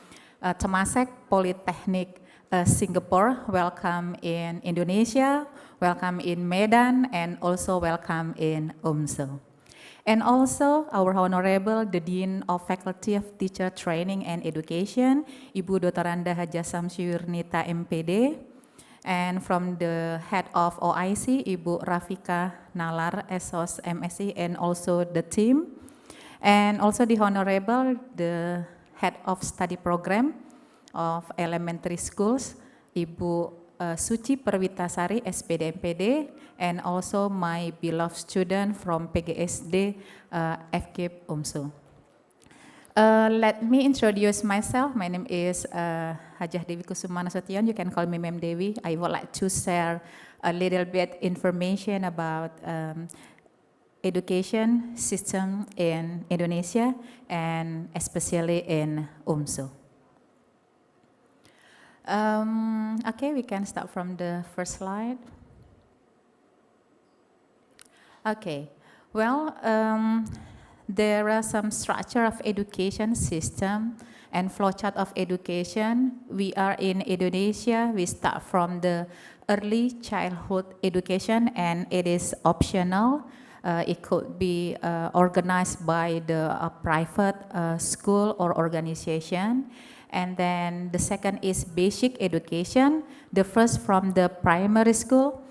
Temasek Polytechnic, Singapore. Welcome in Indonesia, welcome in Medan, and also welcome in Umsu. And also our honorable, the Dean of Faculty of Teacher Training and Education, Ibu Dr. Randa Hajah Samsyurnita MPD, and from the head of OIC, Ibu Rafika Nalar, SOS MSc, and also the team. And also the Honorable, the head of study program of elementary schools, Ibu Suci Perwitasari, SPD MPD, and also my beloved student from PGSD, FKIP Umsu. Let me introduce myself. My name is Hajah Dewi Kusuma Nasution. You can call me Mem Dewi. I would like to share a little bit information about education system in Indonesia and especially in Umsu. Okay, we can start from the first slide. Okay, well, there are some structure of education system and flowchart of education. We are in Indonesia. We start from the early childhood education and it is optional. It could be organized by the private school or organization. And then the second is basic education. The first from the primary school.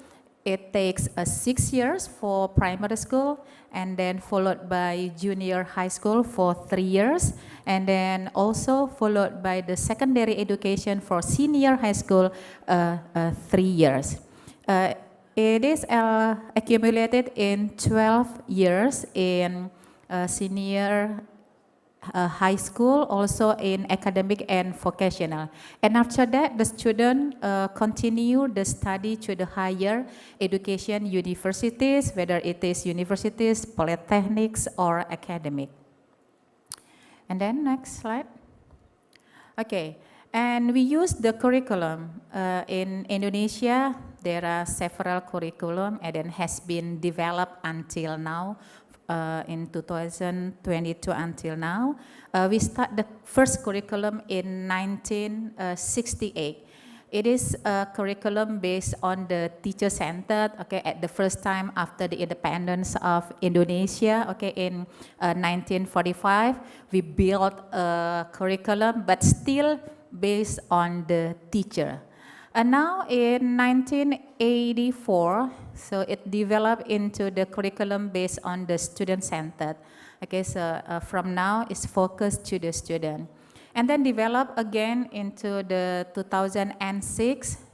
It takes 6 years for primary school and then followed by junior high school for 3 years and then also followed by the secondary education for senior high school 3 years. It is accumulated in 12 years in senior high school, also in academic and vocational. And after that, the student continue the study to the higher education universities, whether it is universities, polytechnics, or academic. And then next slide. Okay, and we use the curriculum. In Indonesia, there are several curriculum and then has been developed until now in 2022 until now. We start the first curriculum in 1968. It is a curriculum based on the teacher-centered, okay, at the first time after the independence of Indonesia, okay, in 1945, we built a curriculum, but still based on the teacher. And now in 1984, so it developed into the curriculum based on the student-centered. Okay, so from now it's focused to the student. And then developed again into the 2006,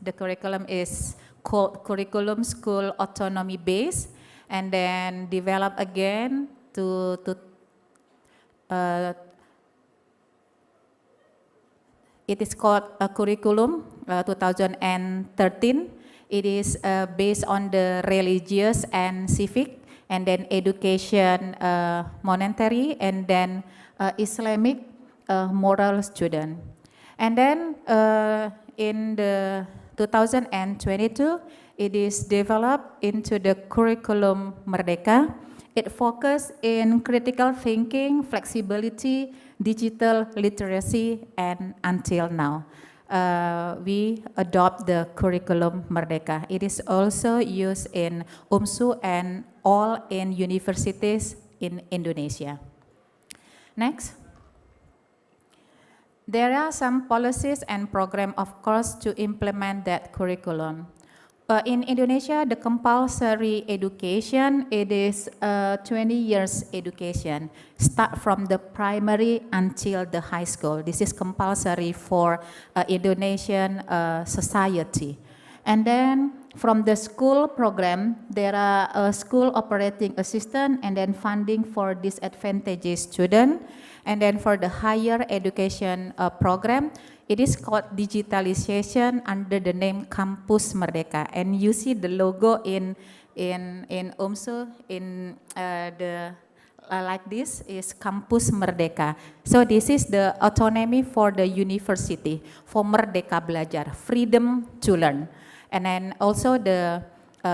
the curriculum is called Curriculum School Autonomy Based, and then developed again it is called a curriculum 2013. It is based on the religious and civic, and then education, monetary, and then Islamic moral student. And then in the 2022, it is developed into the curriculum Merdeka. It focuses in critical thinking, flexibility, digital literacy, and until now, we adopt the curriculum Merdeka. It is also used in Umsu and all in universities in Indonesia. Next. There are some policies and programs, of course, to implement that curriculum. In Indonesia, the compulsory education, it is 20 years education, start from the primary until the high school. This is compulsory for Indonesian society. And then from the school program, there are a school operating assistant and then funding for disadvantaged students. And then for the higher education program, it is called digitalization under the name Campus Merdeka. And you see the logo in Umsu, in like this is Campus Merdeka. So this is the autonomy for the university, for Merdeka Belajar, freedom to learn. And then also the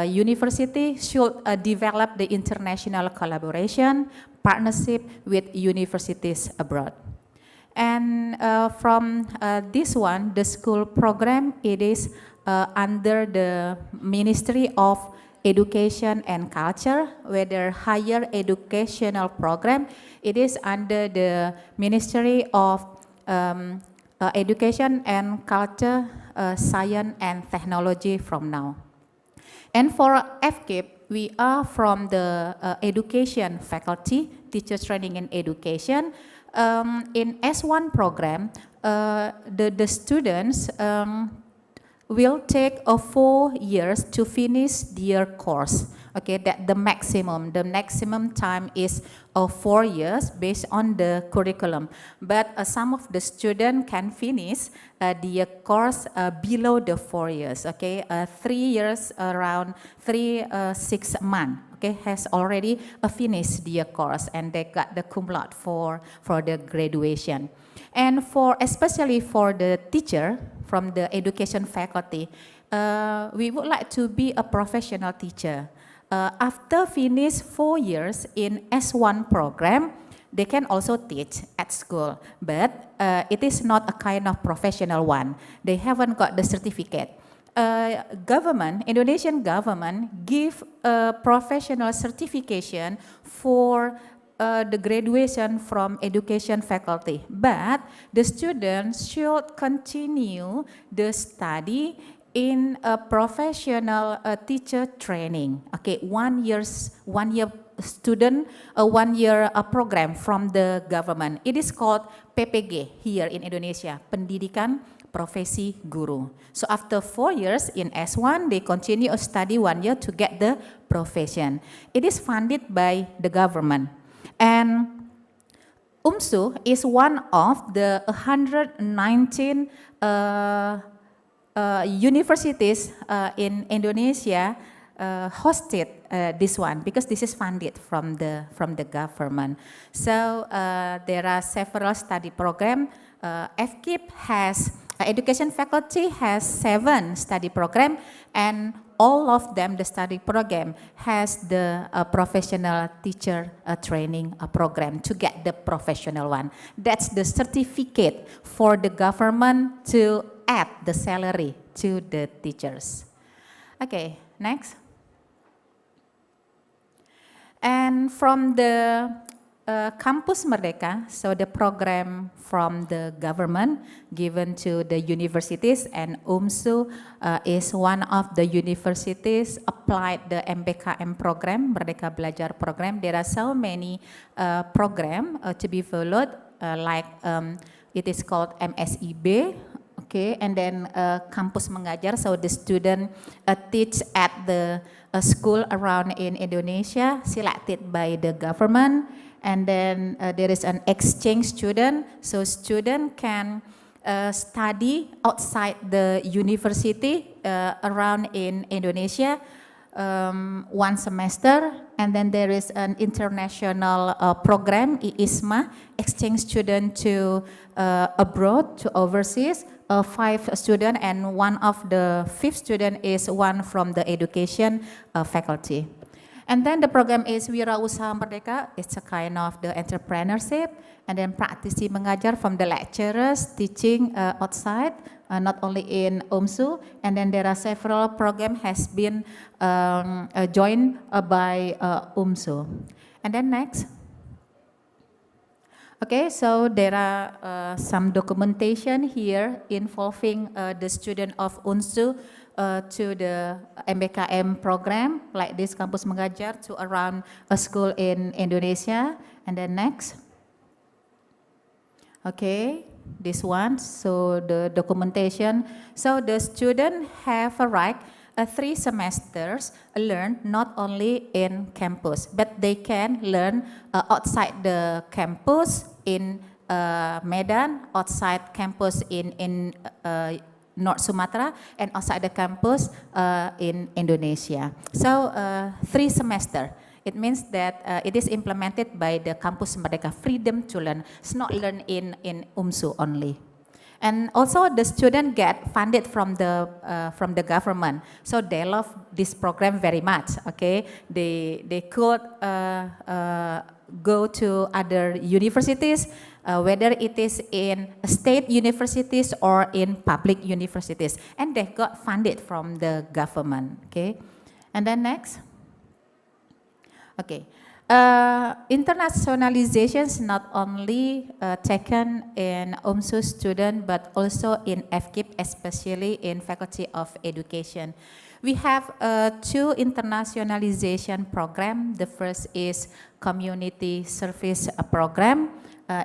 university should develop the international collaboration, partnership with universities abroad. And from this one, the school program, it is under the Ministry of Education and Culture, whether higher educational program, it is under the Ministry of Education and Culture, Science and Technology from now. And for FKIP, we are from the education faculty, teacher training and education. In S1 program, the students will take 4 years to finish their course. Okay, that the maximum time is 4 years based on the curriculum. But some of the students can finish the course below the 4 years. Okay, 3 years, around 6 months. Okay, has already finished their course and they got the cum laude for the graduation. And especially for the teacher from the education faculty, we would like to be a professional teacher. After finish 4 years in S1 program, they can also teach at school, but it is not a kind of professional one. They haven't got the certificate. Indonesian government give a professional certification for the graduation from education faculty, but the students should continue the study in a professional teacher training. Okay, 1 year student, a 1 year program from the government. It is called PPG here in Indonesia, Pendidikan Profesi Guru. So after 4 years in S1, they continue to study 1 year to get the profession. It is funded by the government. And Umsu is one of the 119 universities in Indonesia hosted this one because this is funded from the government. So there are several study programs. FKIP has education faculty has 7 study program, and all of them, the study program has the professional teacher training program to get the professional one. That's the certificate for the government to add the salary to the teachers. Okay, next. And from the Campus Merdeka, so the program from the government given to the universities, and Umsu is one of the universities applied the MBKM program, Merdeka Belajar program. There are so many programs to be followed, like it is called MSIB, okay, and then Kampus Mengajar, so the student teach at the school around in Indonesia, selected by the government. And then there is an exchange student, so student can study outside the university around in Indonesia 1 semester. And then there is an international program, ISMA, exchange student to abroad, to overseas, 5 students, and one of the 5th student is one from the education faculty. And then the program is Wirausaha Merdeka. It's a kind of the entrepreneurship. And then Praktisi Mengajar from the lecturers teaching outside, not only in Umsu. And then there are several programs has been joined by Umsu. And then next. Okay, so there are some documentation here involving the student of Umsu to the MBKM program, like this Kampus Mengajar, to around a school in Indonesia. And then next. Okay, this one, so the documentation. So the student have a right 3 semesters learn not only in campus, but they can learn outside the campus in Medan, outside campus in North Sumatra, and outside the campus in Indonesia. So 3 semester. It means that it is implemented by the Campus Merdeka, freedom to learn. It's not learned in Umsu only. And also the student get funded from the government. So they love this program very much, okay? They could go to other universities, whether it is in state universities or in public universities, and they got funded from the government, okay? And then next. Okay. Internationalization is not only taken in Umsu student, but also in FKIP, especially in Faculty of Education. We have 2 internationalization programs. The first is Community Service Program.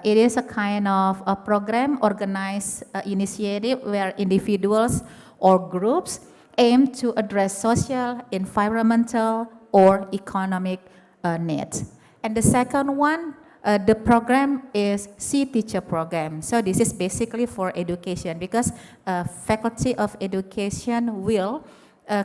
It is a kind of a program, organized initiative where individuals or groups aim to address social, environmental, or economic needs. And the second one, the program is C-Teacher program. So this is basically for education, because Faculty of Education will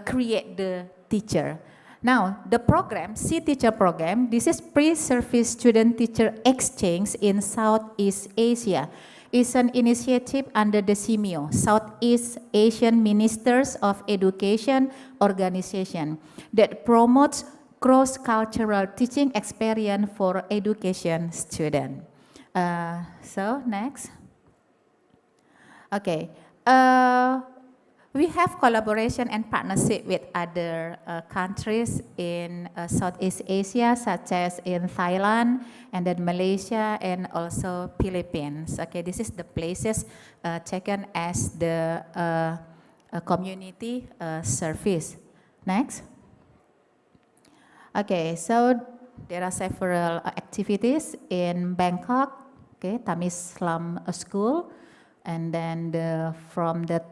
create the teacher. Now, the program, C-Teacher program, this is pre-service student-teacher exchange in Southeast Asia. It's an initiative under the SIMIO, Southeast Asian Ministers of Education Organization, that promotes cross-cultural teaching experience for education students. So next. Okay. We have collaboration and partnership with other countries in Southeast Asia, such as in Thailand, and then Malaysia, and also Philippines. Okay, this is the places taken as the community service. Next. Okay, so there are several activities in Bangkok, okay, Tamis Islam School, and then from the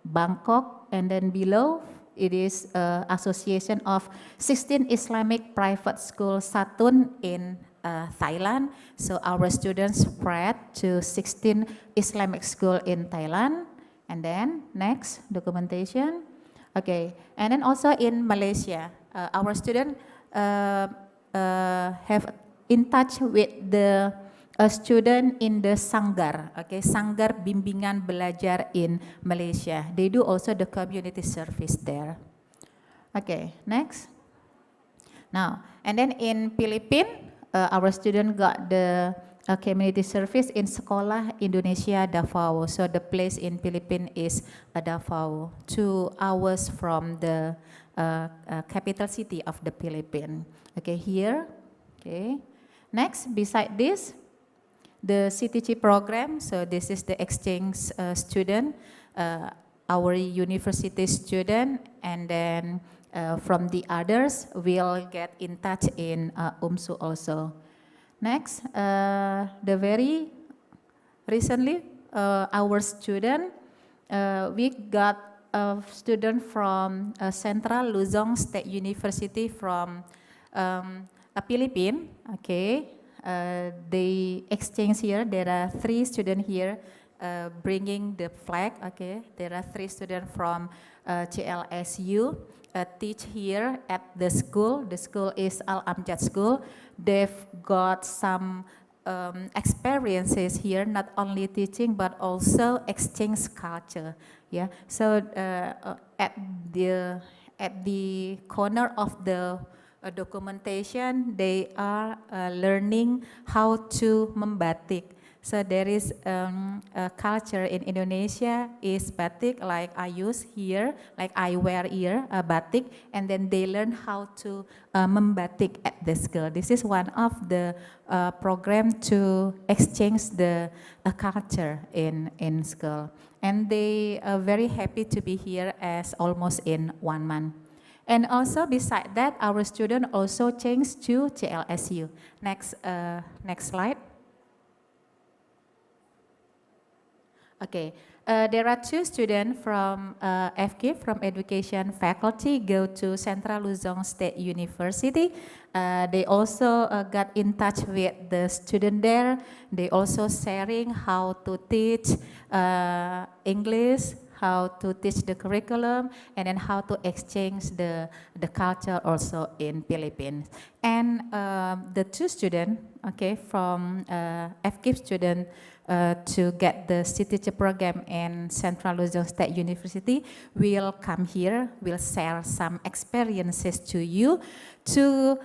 Bangkok, and then below it is association of 16 Islamic private school Satun in Thailand. So our students spread to 16 Islamic school in Thailand. And then next, documentation. Okay, and then also in Malaysia, our students have in touch with the student in the Sanggar, okay, Sanggar Bimbingan Belajar in Malaysia. They do also the community service there. Okay, next. Now, and then in Philippines, our student got the community service in Sekolah Indonesia Davao. So the place in Philippines is Davao, 2 hours from the capital city of the Philippines. Okay, here. Okay. Next, beside this, the CTG program. So this is the exchange student, our university student, and then from the others, we'll get in touch in Umsu also. Next, the very recently, our student, we got a student from Central Luzon State University from Philippines. Okay, they exchange here. There are 3 students here bringing the flag. Okay, there are 3 students from CLSU. Teach here at the school. The school is Al Amjad School. They've got some experiences here, not only teaching but also exchange culture. Yeah. So at the corner of the documentation, they are learning how to membatik. So there is a culture in Indonesia is batik, like I use here, like I wear here, batik, and then they learn how to membatik at the school. This is one of the program to exchange the culture in school. And they are very happy to be here as almost in 1 month. And also beside that, our student also changed to CLSU. Next slide. Okay, there are 2 students from FK, from education faculty, go to Central Luzon State University. They also got in touch with the student there. They also sharing how to teach English, how to teach the curriculum, and then how to exchange the culture also in Philippines. And the 2 students, okay, from FK student, to get the CTC program in Central Luzon State University will come here, will share some experiences to you to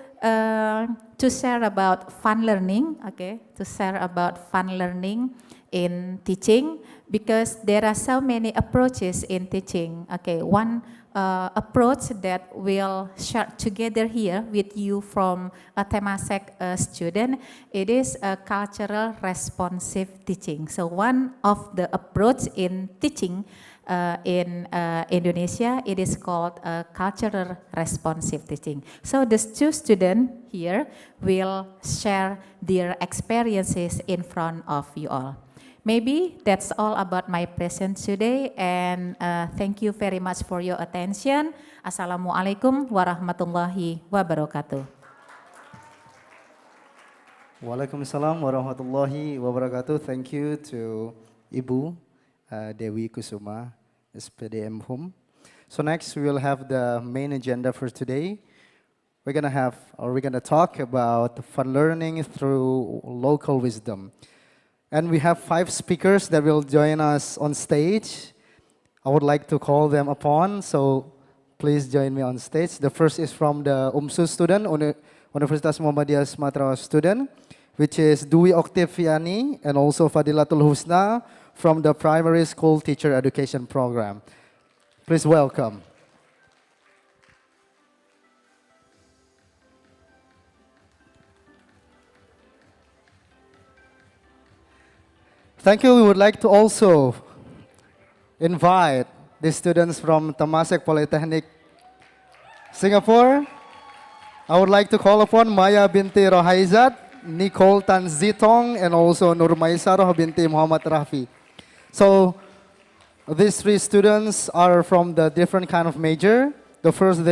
share about fun learning, okay, to share about fun learning in teaching, because there are so many approaches in teaching. Okay, one approach that we'll share together here with you from a Temasek student, it is a cultural responsive teaching. So one of the approach in teaching in Indonesia, it is called cultural responsive teaching. So the 2 students here will share their experiences in front of you all. Maybe that's all about my present today, and thank you very much for your attention. Assalamualaikum warahmatullahi wabarakatuh. Waalaikumsalam warahmatullahi wabarakatuh. Thank you to Ibu Dewi Kusuma, SPDM Hum. So next we will have the main agenda for today. We're gonna talk about fun learning through local wisdom. And we have 5 speakers that will join us on stage. I would like to call them upon, so please join me on stage. The first is from the Umsu student, Universitas Muhammadiyah Sumatera student, which is Dwi Oktaviani, and also Fadilatul Husna from the Primary School Teacher Education Program. Please welcome. Thank you. We would like to also invite the students from Temasek Polytechnic, Singapore. I would like to call upon Maya binti Rohaizat, Nicole Tan Zitong, and also Nurmaisaroh binti Muhammad Rafi. So these 3 students are from the different kind of major. The first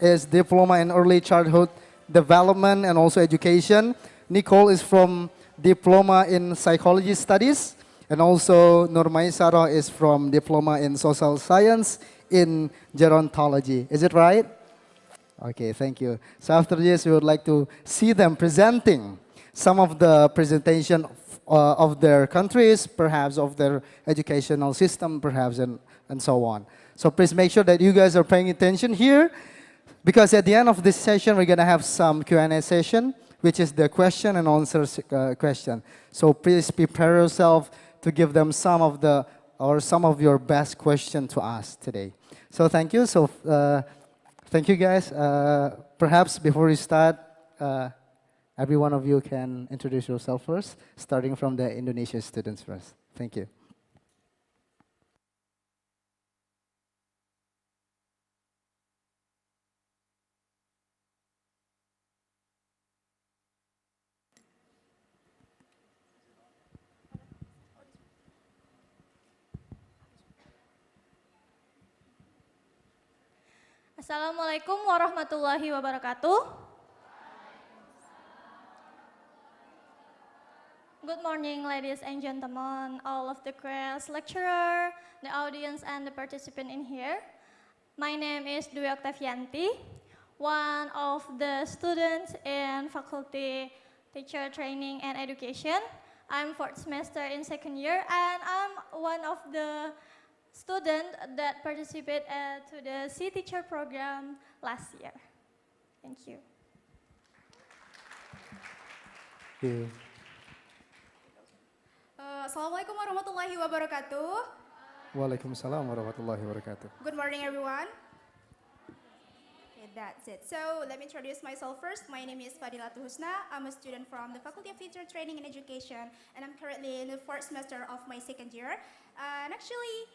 is Diploma in Early Childhood Development and also Education. Nicole is from Diploma in Psychology Studies, and also Nurmaisaroh is from Diploma in Social Science in Gerontology. Is it right? Okay, thank you. So after this, we would like to see them presenting some of the presentation of their countries, perhaps of their educational system, perhaps, and so on. So please make sure that you guys are paying attention here, because at the end of this session, we're going to have some Q&A session, which is the question and answer question. So please prepare yourself to give them some of your best question to ask today. So thank you. So thank you guys. Perhaps before we start, every one of you can introduce yourself first, starting from the Indonesian students first. Thank you. Assalamualaikum warahmatullahi wabarakatuh. Good morning, ladies and gentlemen, all of the class, lecturer, the audience, and the participant in here. My name is Dwi Octavianti, one of the students in Faculty Teacher Training and Education. I'm fourth semester in second year, and I'm one of the student that participated to the C Teacher program last year. Thank you. Assalamualaikum warahmatullahi wabarakatuh. Waalaikumsalam warahmatullahi wabarakatuh. Good morning, everyone. Okay, that's it. So let me introduce myself first. My name is Fadila Husna. I'm a student from the Faculty of Teacher Training and Education, and I'm currently in the fourth semester of my second year. And actually,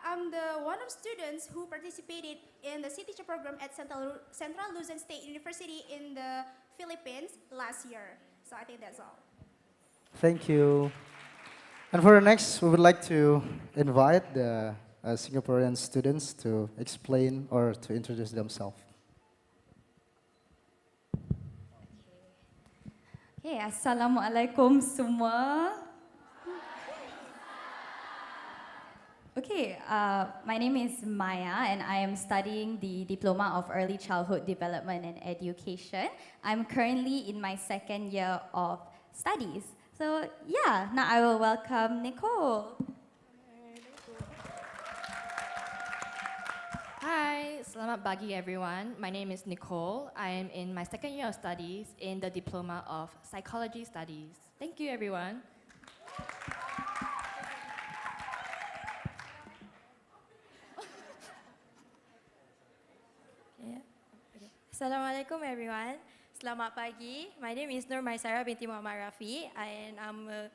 I'm the one of students who participated in the C Teacher program at Central Luzon State University in the Philippines last year. So I think that's all. Thank you. And for the next, we would like to invite the Singaporean students to explain or to introduce themselves. Okay, Assalamualaikum semua. Okay, my name is Maya and I am studying the Diploma of Early Childhood Development and Education. I'm currently in my second year of studies. So yeah, now I will welcome Nicole. Hi, selamat pagi everyone. My name is Nicole. I am in my second year of studies in the Diploma of Psychology Studies. Thank you everyone. Assalamualaikum everyone. Selamat pagi. My name is Nur Maisara binti Muhammad Rafi and I'm a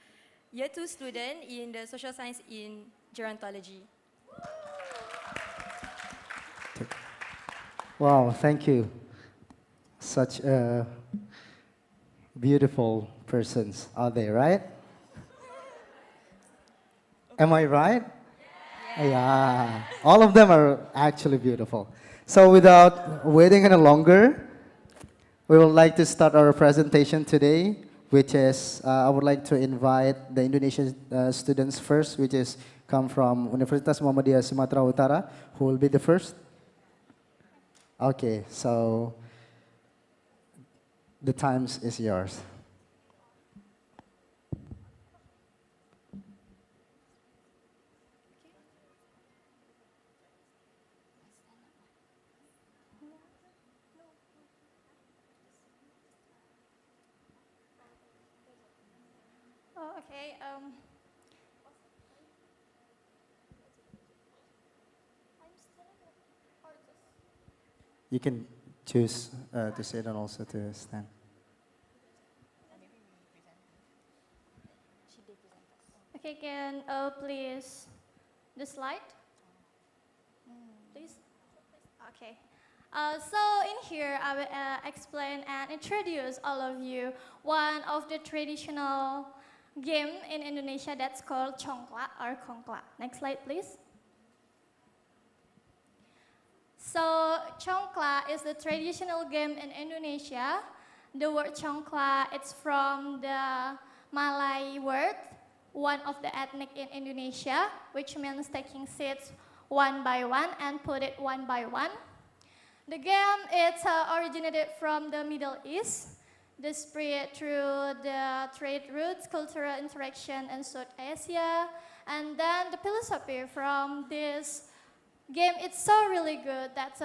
year 2 student in the social science in gerontology. Wow, thank you. Such a beautiful persons are they, right? Am I right? Yeah. All of them are actually beautiful. So without waiting any longer, we would like to start our presentation today, which is, I would like to invite the Indonesian students first, which is come from Universitas Muhammadiyah Sumatera Utara, who will be the first. Okay, so the time is yours. Okay. You can choose to sit and also to stand. Okay, can please the slide, please. Okay. So in here, I will explain and introduce all of you one of the traditional game in Indonesia that's called congklak or kongklak. Next slide, please. So congklak is the traditional game in Indonesia. The word congklak, it's from the Malay word, one of the ethnic in Indonesia, which means taking seats one by one and put it one by one. The game, it's originated from the Middle East. The spread through the trade routes, cultural interaction in South Asia, and then the philosophy from this game is so really good that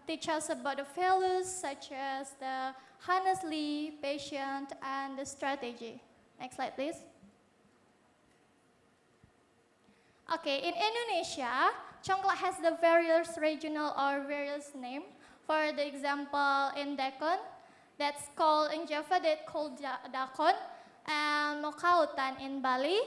teach us about the values such as the honestly, patient, and the strategy. Next slide, please. Okay, in Indonesia, Congklak has the various regional or various name. For the example, in Dakon, that's called in Java, that's called Dakon, and Nokautan in Bali,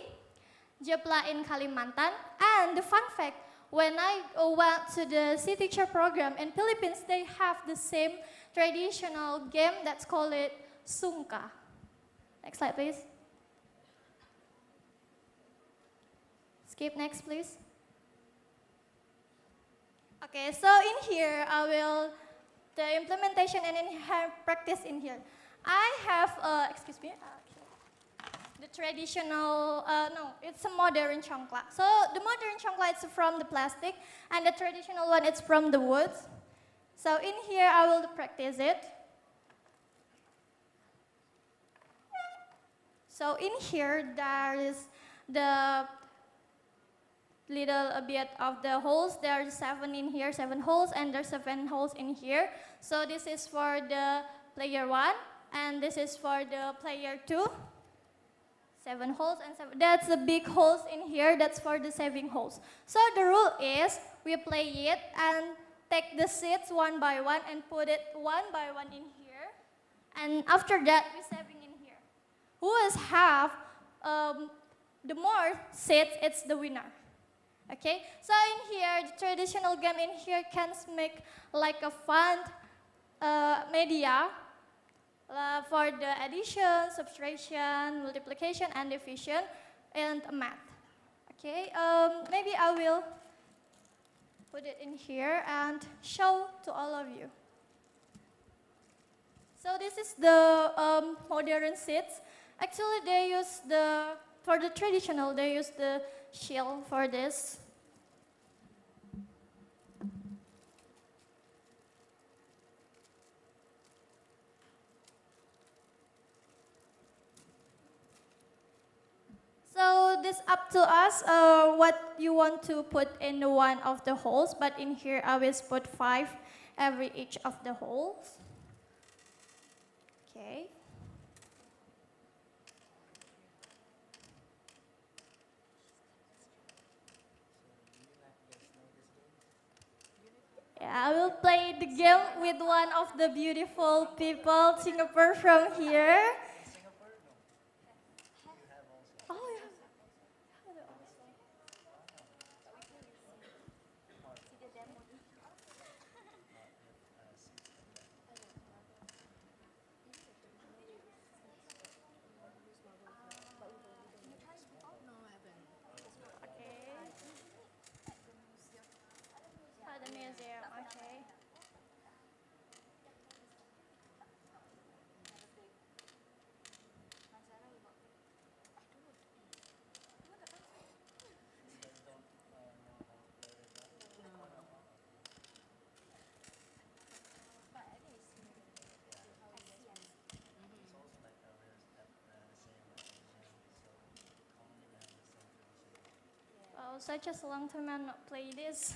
Jepla in Kalimantan. And the fun fact, when I went to the sea teacher program in Philippines, they have the same traditional game that's called it Sungka. Next slide, please. Skip next, please. Okay, so in here, I will, the implementation and in practice in here. I have, excuse me, the traditional, no, it's a modern Congklak. So the modern Congklak is from the plastic, and the traditional one is from the wood. So in here, I will practice it. So in here, there is the little a bit of the holes. There are 7 in here, 7 holes, and there's 7 holes in here. So this is for the player 1, and this is for the player 2. 7 holes and 7. That's the big holes in here. That's for the saving holes. So the rule is we play it and take the seeds one by one and put it one by one in here. And after that, we saving in here. Who has have the more seeds, it's the winner. Okay, so in here, the traditional game in here can make like a fun media for the addition, subtraction, multiplication, and division, and math. Okay, maybe I will put it in here and show to all of you. So this is the modern seats. Actually, they use for the traditional, they use the shell for this. So this up to us what you want to put in one of the holes, but in here I will put 5 every each of the holes. Okay. Yeah, I will play the game with one of the beautiful people, Singapore from here. Oh, yeah. Oh, the museum, okay. Oh, such a long time I not play this.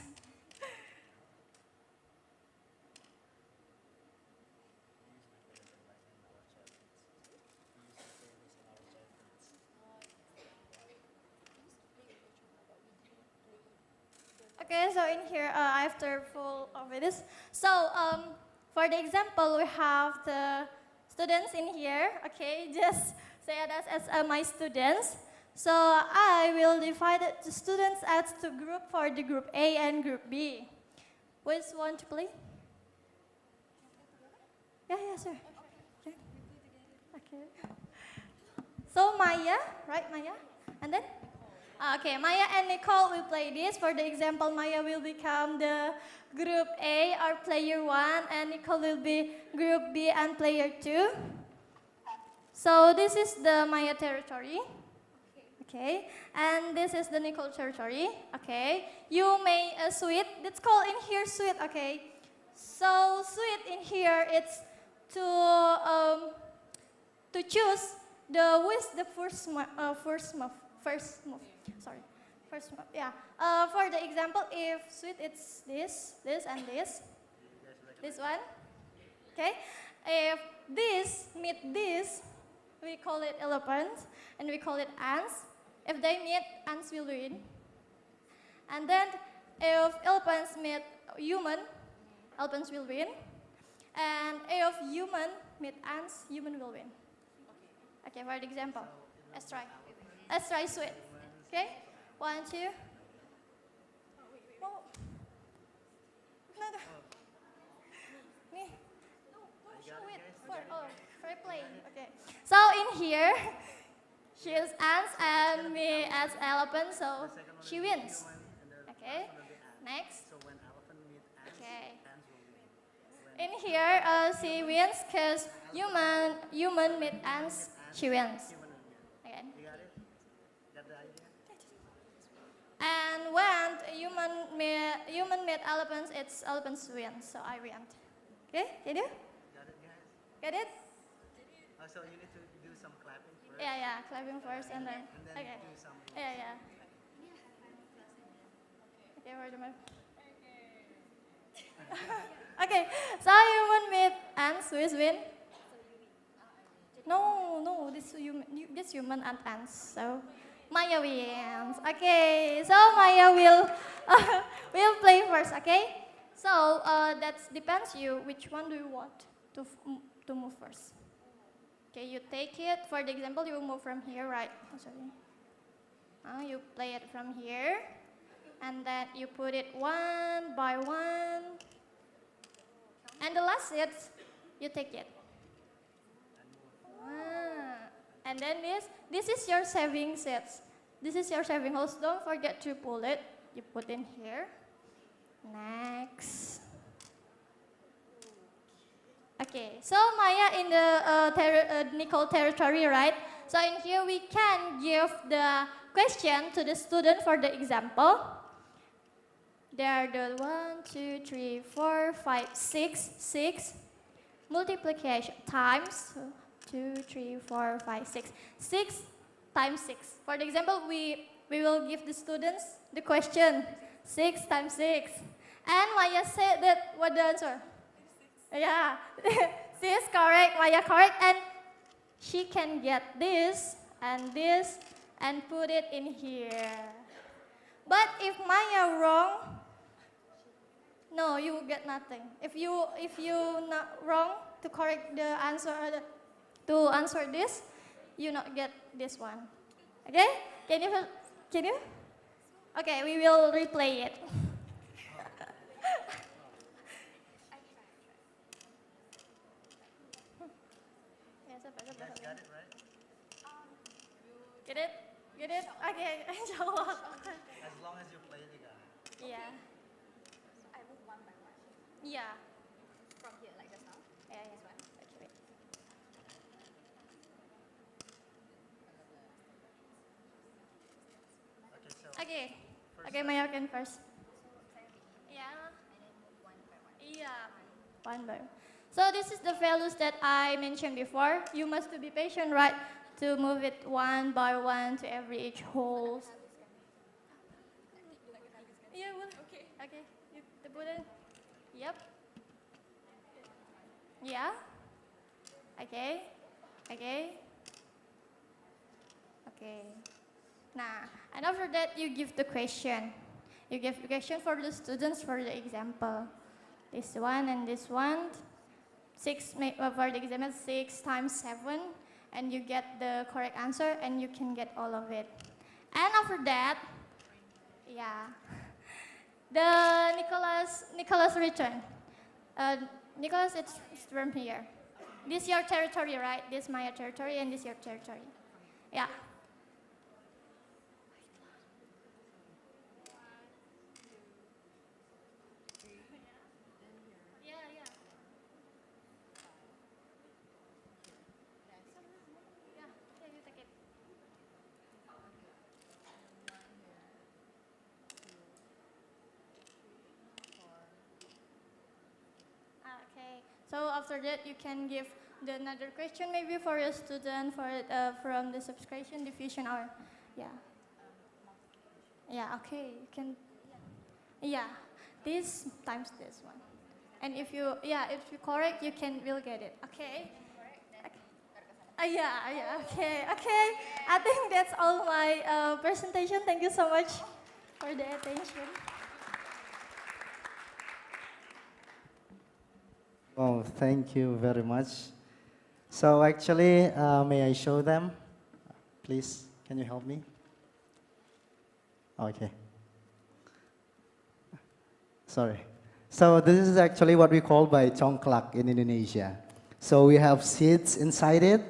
Okay, so in here, after full of this, so for the example, we have the students in here. Okay, just say that as my students. So I will divide the students as two groups for the group A and group B. Which one to play? Yeah, sure. Okay. Okay. So Maya, right, Maya, and then. Okay, Maya and Nicole will play this. For the example, Maya will become the group A or player 1, and Nicole will be group B and player 2. So this is the Maya territory. Okay, and this is the Nicole territory. Okay, you may suite. That's called in here suite. Okay, so suite in here it's to choose the first move. Sorry, First, yeah. For the example, if sweet, it's this, and this one. Okay. If this meet this, we call it elephants, and we call it ants. If they meet, ants will win. And then, if elephants meet human, elephants will win. And if human meet ants, human will win. Okay, for the example, let's try. Let's try sweet. Okay, 1, 2. No. Me. Show it for playing. Okay. So in here, she is ants and me as elephant, so she wins. Okay. Next. Okay. In here, she wins because human meet ants, she wins. Again. And when human meet elephants, it's elephants win, so I win. Okay, get it? Get it? Oh, so you need to do some clapping first? Yeah, clapping first and then okay. Do some Yeah. Okay, where do I? Okay, so human meet ants, who is win? No, this human and ants. So Maya wins. Okay, so Maya will play first. Okay, so that depends you. Which one do you want to move first? Okay, you take it. For the example, you move from here, right? Oh, sorry. You play it from here, and then you put it one by one. And the last seat, you take it. And then this is your saving sets. This is your saving holes. Don't forget to pull it. You put in here. Next. Okay, so Maya in the Nicole territory, right? So in here we can give the question to the student for the example. There are the 1, 2, 3, 4, 5, 6 multiplication times 2, 3, 4, 5, 6. 6 times 6. For the example, we will give the students the question 6 times 6. And Maya said that what the answer? Yeah, she is correct, Maya correct, and she can get this and put it in here. But if Maya wrong, no, you get nothing. If you not wrong to correct the answer to answer this, you not get this one. Okay? Can you? Okay, we will replay it. Got it, right? Get it? Okay, jawab. As long as you play it, you got it. Yeah. I move one by one. Yeah. From here, like just now? Yeah. This one? Okay. Okay, Maya can first. Yeah. Yeah. One by one. So this is the values that I mentioned before. You must be patient, right? To move it one by one to every each holes. Yeah, well, okay. You put it. Yep. Yeah. Okay. Nah, and after that you give the question. You give the question for the students for the example. This one and this one. 6 for the example 6 times 7, and you get the correct answer, and you can get all of it. And after that, yeah, the Nicholas return. Nicholas, it's from here. This is your territory, right? This is my territory, and this is your territory. Yeah. Okay, so after that you can give another question maybe for a student for from the subscription diffusion or yeah. Yeah, okay, you can, yeah, this times this one. And if you, yeah, if you correct, will get it, okay? Yeah, okay. I think that's all my presentation. Thank you so much for the attention. Oh, thank you very much. So actually, may I show them? Please, can you help me? Okay. Sorry. So this is actually what we call by congklak in Indonesia. So we have seats inside it.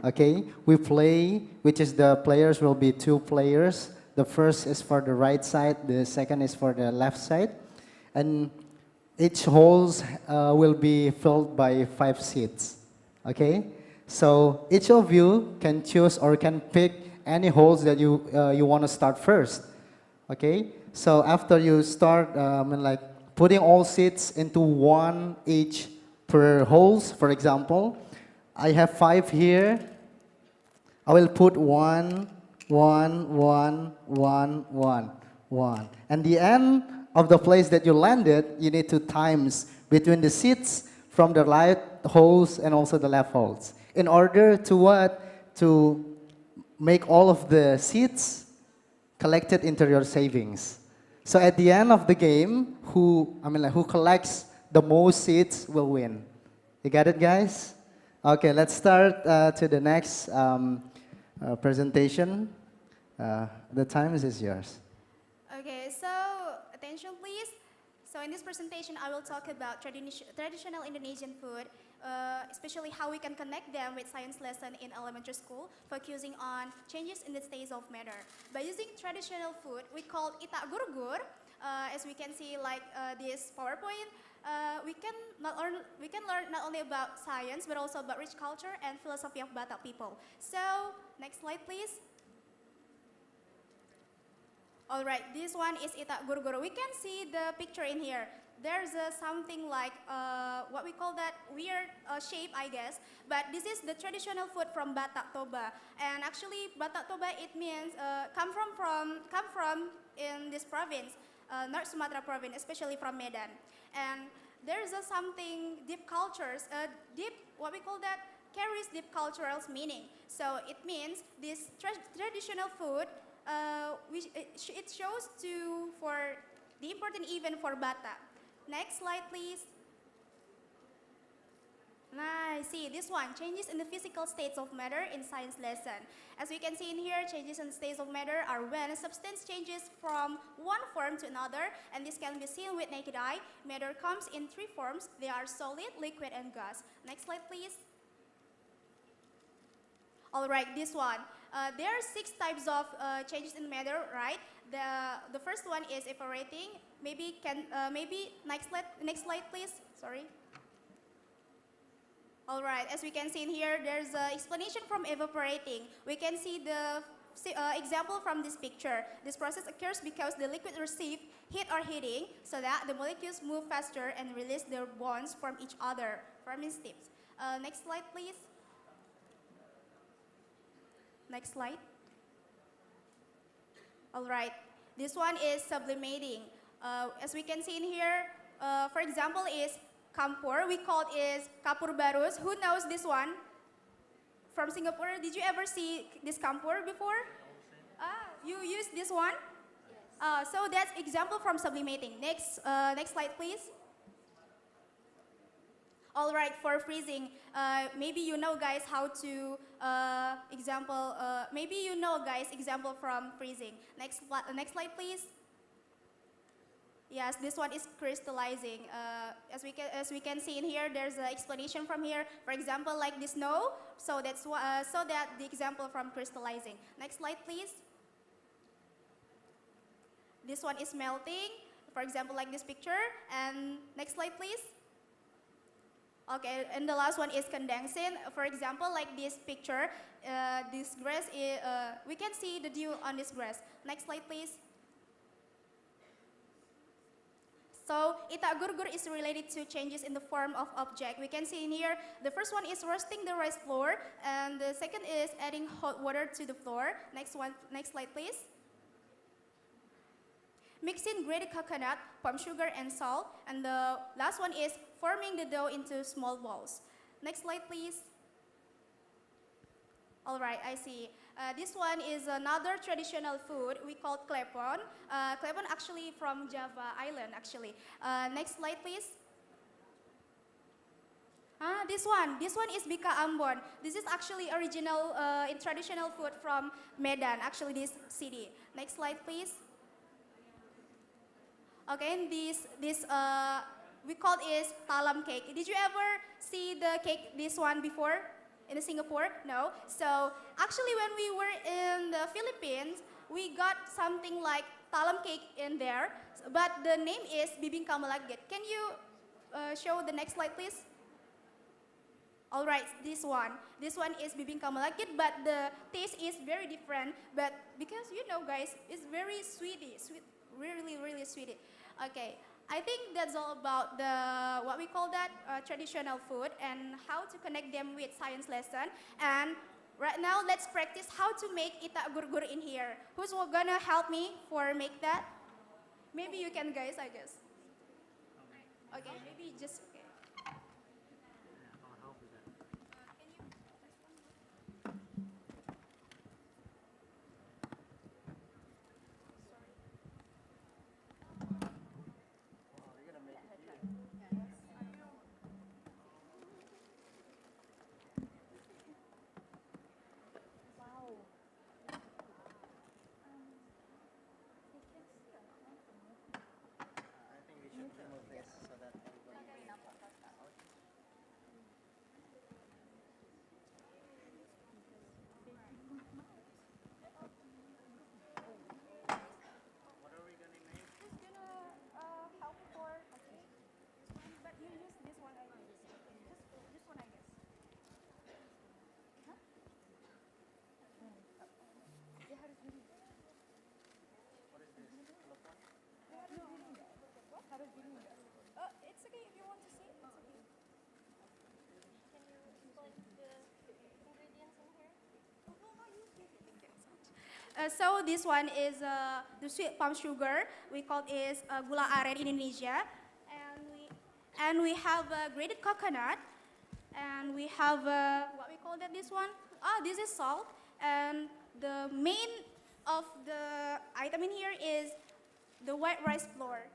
Okay, we play, which is the players will be 2 players. The first is for the right side, the second is for the left side. And each holes will be filled by 5 seats. Okay, so each of you can choose or can pick any holes that you want to start first. Okay, so after you start, like putting all seats into 1 each per holes, for example, I have 5 here. I will put 1, 1, 1, 1, 1, 1. And the end of the place that you landed, you need to times between the seats from the right holes and also the left holes. In order to what? To make all of the seats collected into your savings. So at the end of the game, who collects the most seats will win. You got it, guys? Okay, let's start to the next presentation. The time is yours. Okay, so attention please. So in this presentation, I will talk about traditional Indonesian food, especially how we can connect them with science lesson in elementary school, focusing on changes in the states of matter. By using traditional food, we call itak gurgur. As we can see, like this PowerPoint, we can learn not only about science, but also about rich culture and philosophy of Batak people. So, next slide, please. All right, this one is itak gurgur. We can see the picture in here. There's something like what we call that weird shape, I guess. But this is the traditional food from Batak Toba. And actually, Batak Toba, it means come from in this province, North Sumatra province, especially from Medan. And there's something deep cultures, what we call that, carries deep cultural meaning. So it means this traditional food, it shows for the important event for Batak. Next slide, please. Nice. See, this one, changes in the physical states of matter in science lesson. As we can see in here, changes in the states of matter are when a substance changes from one form to another, and this can be seen with naked eye. Matter comes in 3 forms. They are solid, liquid, and gas. Next slide, please. All right, this one. There are 6 types of changes in matter, right? The first one is evaporating. Maybe next slide, please. Sorry. All right, as we can see in here, there's an explanation from evaporating. We can see the example from this picture. This process occurs because the liquid receives heat or heating, so that the molecules move faster and release their bonds from each other, forming steps. Next slide, please. Next slide. All right, this one is sublimating. As we can see in here, for example, is Kampur. We call it is Kapur Barus. Who knows this one? From Singapore, did you ever see this Kampur before? You use this one? So that's example from sublimating. Next slide, please. All right, for freezing, maybe you know, guys, how to example. Maybe you know, guys, example from freezing. Next slide, please. Yes, this one is crystallizing. As we can see in here, there's an explanation from here. For example, like the snow. So that's so that the example from crystallizing. Next slide, please. This one is melting. For example, like this picture. And next slide, please. Okay, and the last one is condensing. For example, like this picture, this grass, we can see the dew on this grass. Next slide, please. So, itak gurgur is related to changes in the form of object. We can see in here, the first one is roasting the rice flour, and the second is adding hot water to the flour. Next slide, please. mixing grated coconut, palm sugar, and salt. And the last one is forming the dough into small balls. Next slide, please. All right, I see. This one is another traditional food we call klepon. Klepon actually from Java Island, actually. Next slide, please. This one is bika ambon. This is actually original in traditional food from Medan, actually this city. Next slide, please. Okay, and this we call is talam cake. Did you ever see the cake, this one before in Singapore? No. So actually when we were in the Philippines, we got something like talam cake in there, but the name is bibingka malagkit. Can you show the next slide, please? All right, this one is bibingka malagkit, but the taste is very different. But because you know, guys, it's very sweety, really, really sweety. Okay, I think that's all about the what we call that traditional food and how to connect them with science lesson. And right now, let's practice how to make itak gur-gur in here. Who's gonna help me for make that? Maybe you can, guys, I guess. Okay, maybe just. Okay. It's okay if you want to see. It's okay. Can you explain the ingredients in here? So this one is the sweet palm sugar. We call it gula aren in Indonesia, and we have grated coconut, and we have what we call that. This one. This is salt, and the main of the item in here is the white rice flour.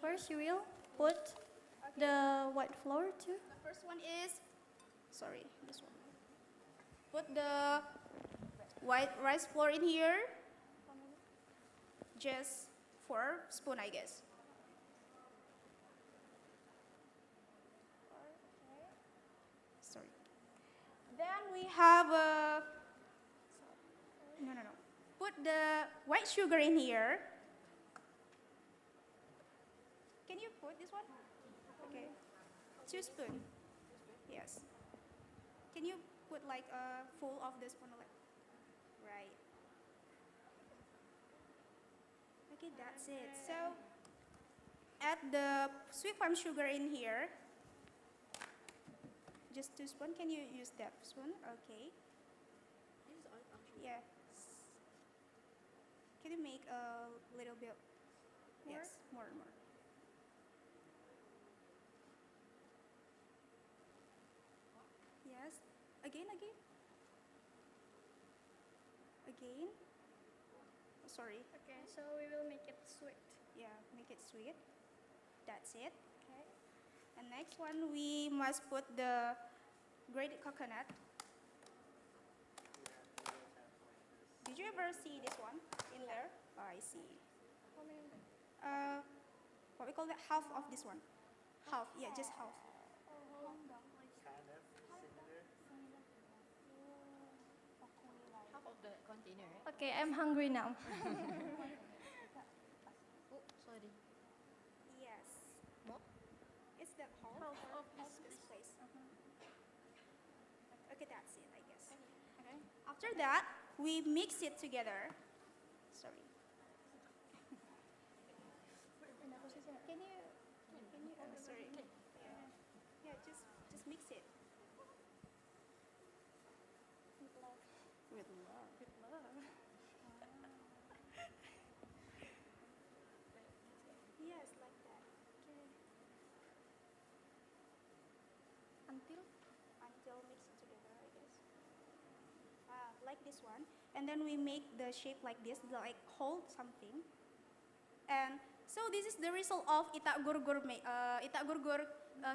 First, you will put the white flour too. The first one is, sorry, this one. Put the white rice flour in here. Just 4 spoons, I guess. Sorry. Then we have no. Put the white sugar in here. Can you put this one? Okay. 2 spoons. Yes. Can you put like a full of the spoon? Right. Okay, that's it. So add the sweet palm sugar in here. Just 2 spoons. Can you use that spoon? Okay. Yeah. Can you make a little bit? More? Yes, more. Yes. Again. Oh, sorry. Okay, so we will make it sweet. Yeah, make it sweet. That's it. Okay. And next one, we must put the grated coconut. Did you ever see this one in there? Oh, I see. How many? What we call that? Half of this one. Half. Yeah, just half. Half of the container, right? Okay, I'm hungry now. Oh, sorry. Yes. More? It's the half of this place. Okay, that's it, I guess. Okay. After that, we mix it together. Sorry. this one, and then we make the shape like this, like hold something. And so this is the result of itak gurgur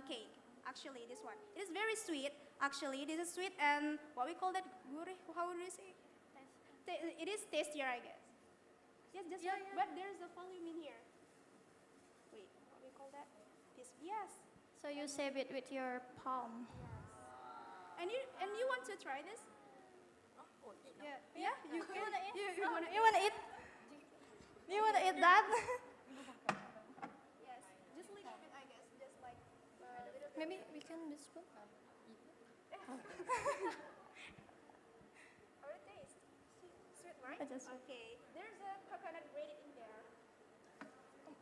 cake. Actually, this one. It is very sweet. Actually, this is sweet and what we call that gurih. How do you say? It is tastier, I guess. Yes, just like, but there's a volume in here. Wait, what we call that? This. Yes. So you save it with your palm. And you want to try this? Yeah. Yeah. You can. You wanna eat? You wanna eat that? Yes. Just a little bit, I guess. Just like a little bit. Maybe we can this spoon. How it taste? Sweet, right? Okay. There's a coconut grated in there. It's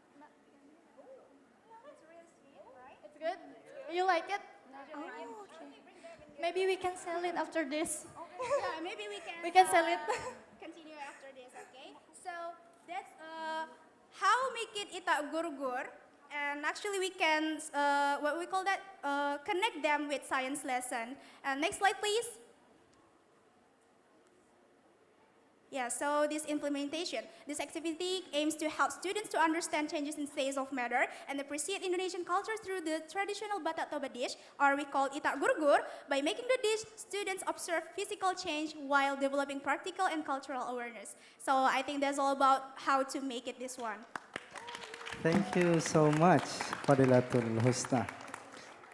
really sweet, right? It's good. You like it? Oh, okay. Maybe we can sell it after this. Yeah, maybe we can. We can sell it. Continue after this, okay? So that's how make it itak gurgur, and actually we can what we call that connect them with science lesson. Next slide, please. Yeah, so this implementation, this activity aims to help students to understand changes in states of matter and appreciate Indonesian culture through the traditional Batak Toba dish, or we call itak gurgur. By making the dish, students observe physical change while developing practical and cultural awareness. So I think that's all about how to make it this one. Thank you so much, Fadilatul Husna.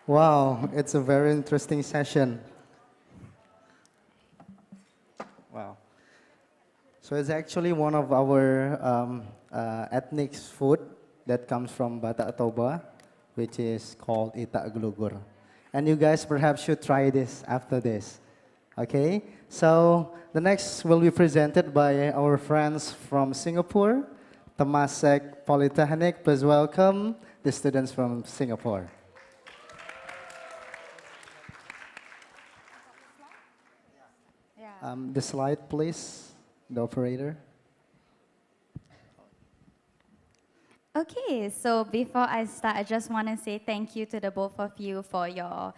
Wow, it's a very interesting session. Wow. So it's actually one of our ethnic food that comes from Batak Toba, which is called itak glugur. And you guys perhaps should try this after this. Okay? So the next will be presented by our friends from Singapore, Temasek Polytechnic. Please welcome the students from Singapore. The slide, please. The operator. Okay, so before I start, I just want to say thank you to the both of you for your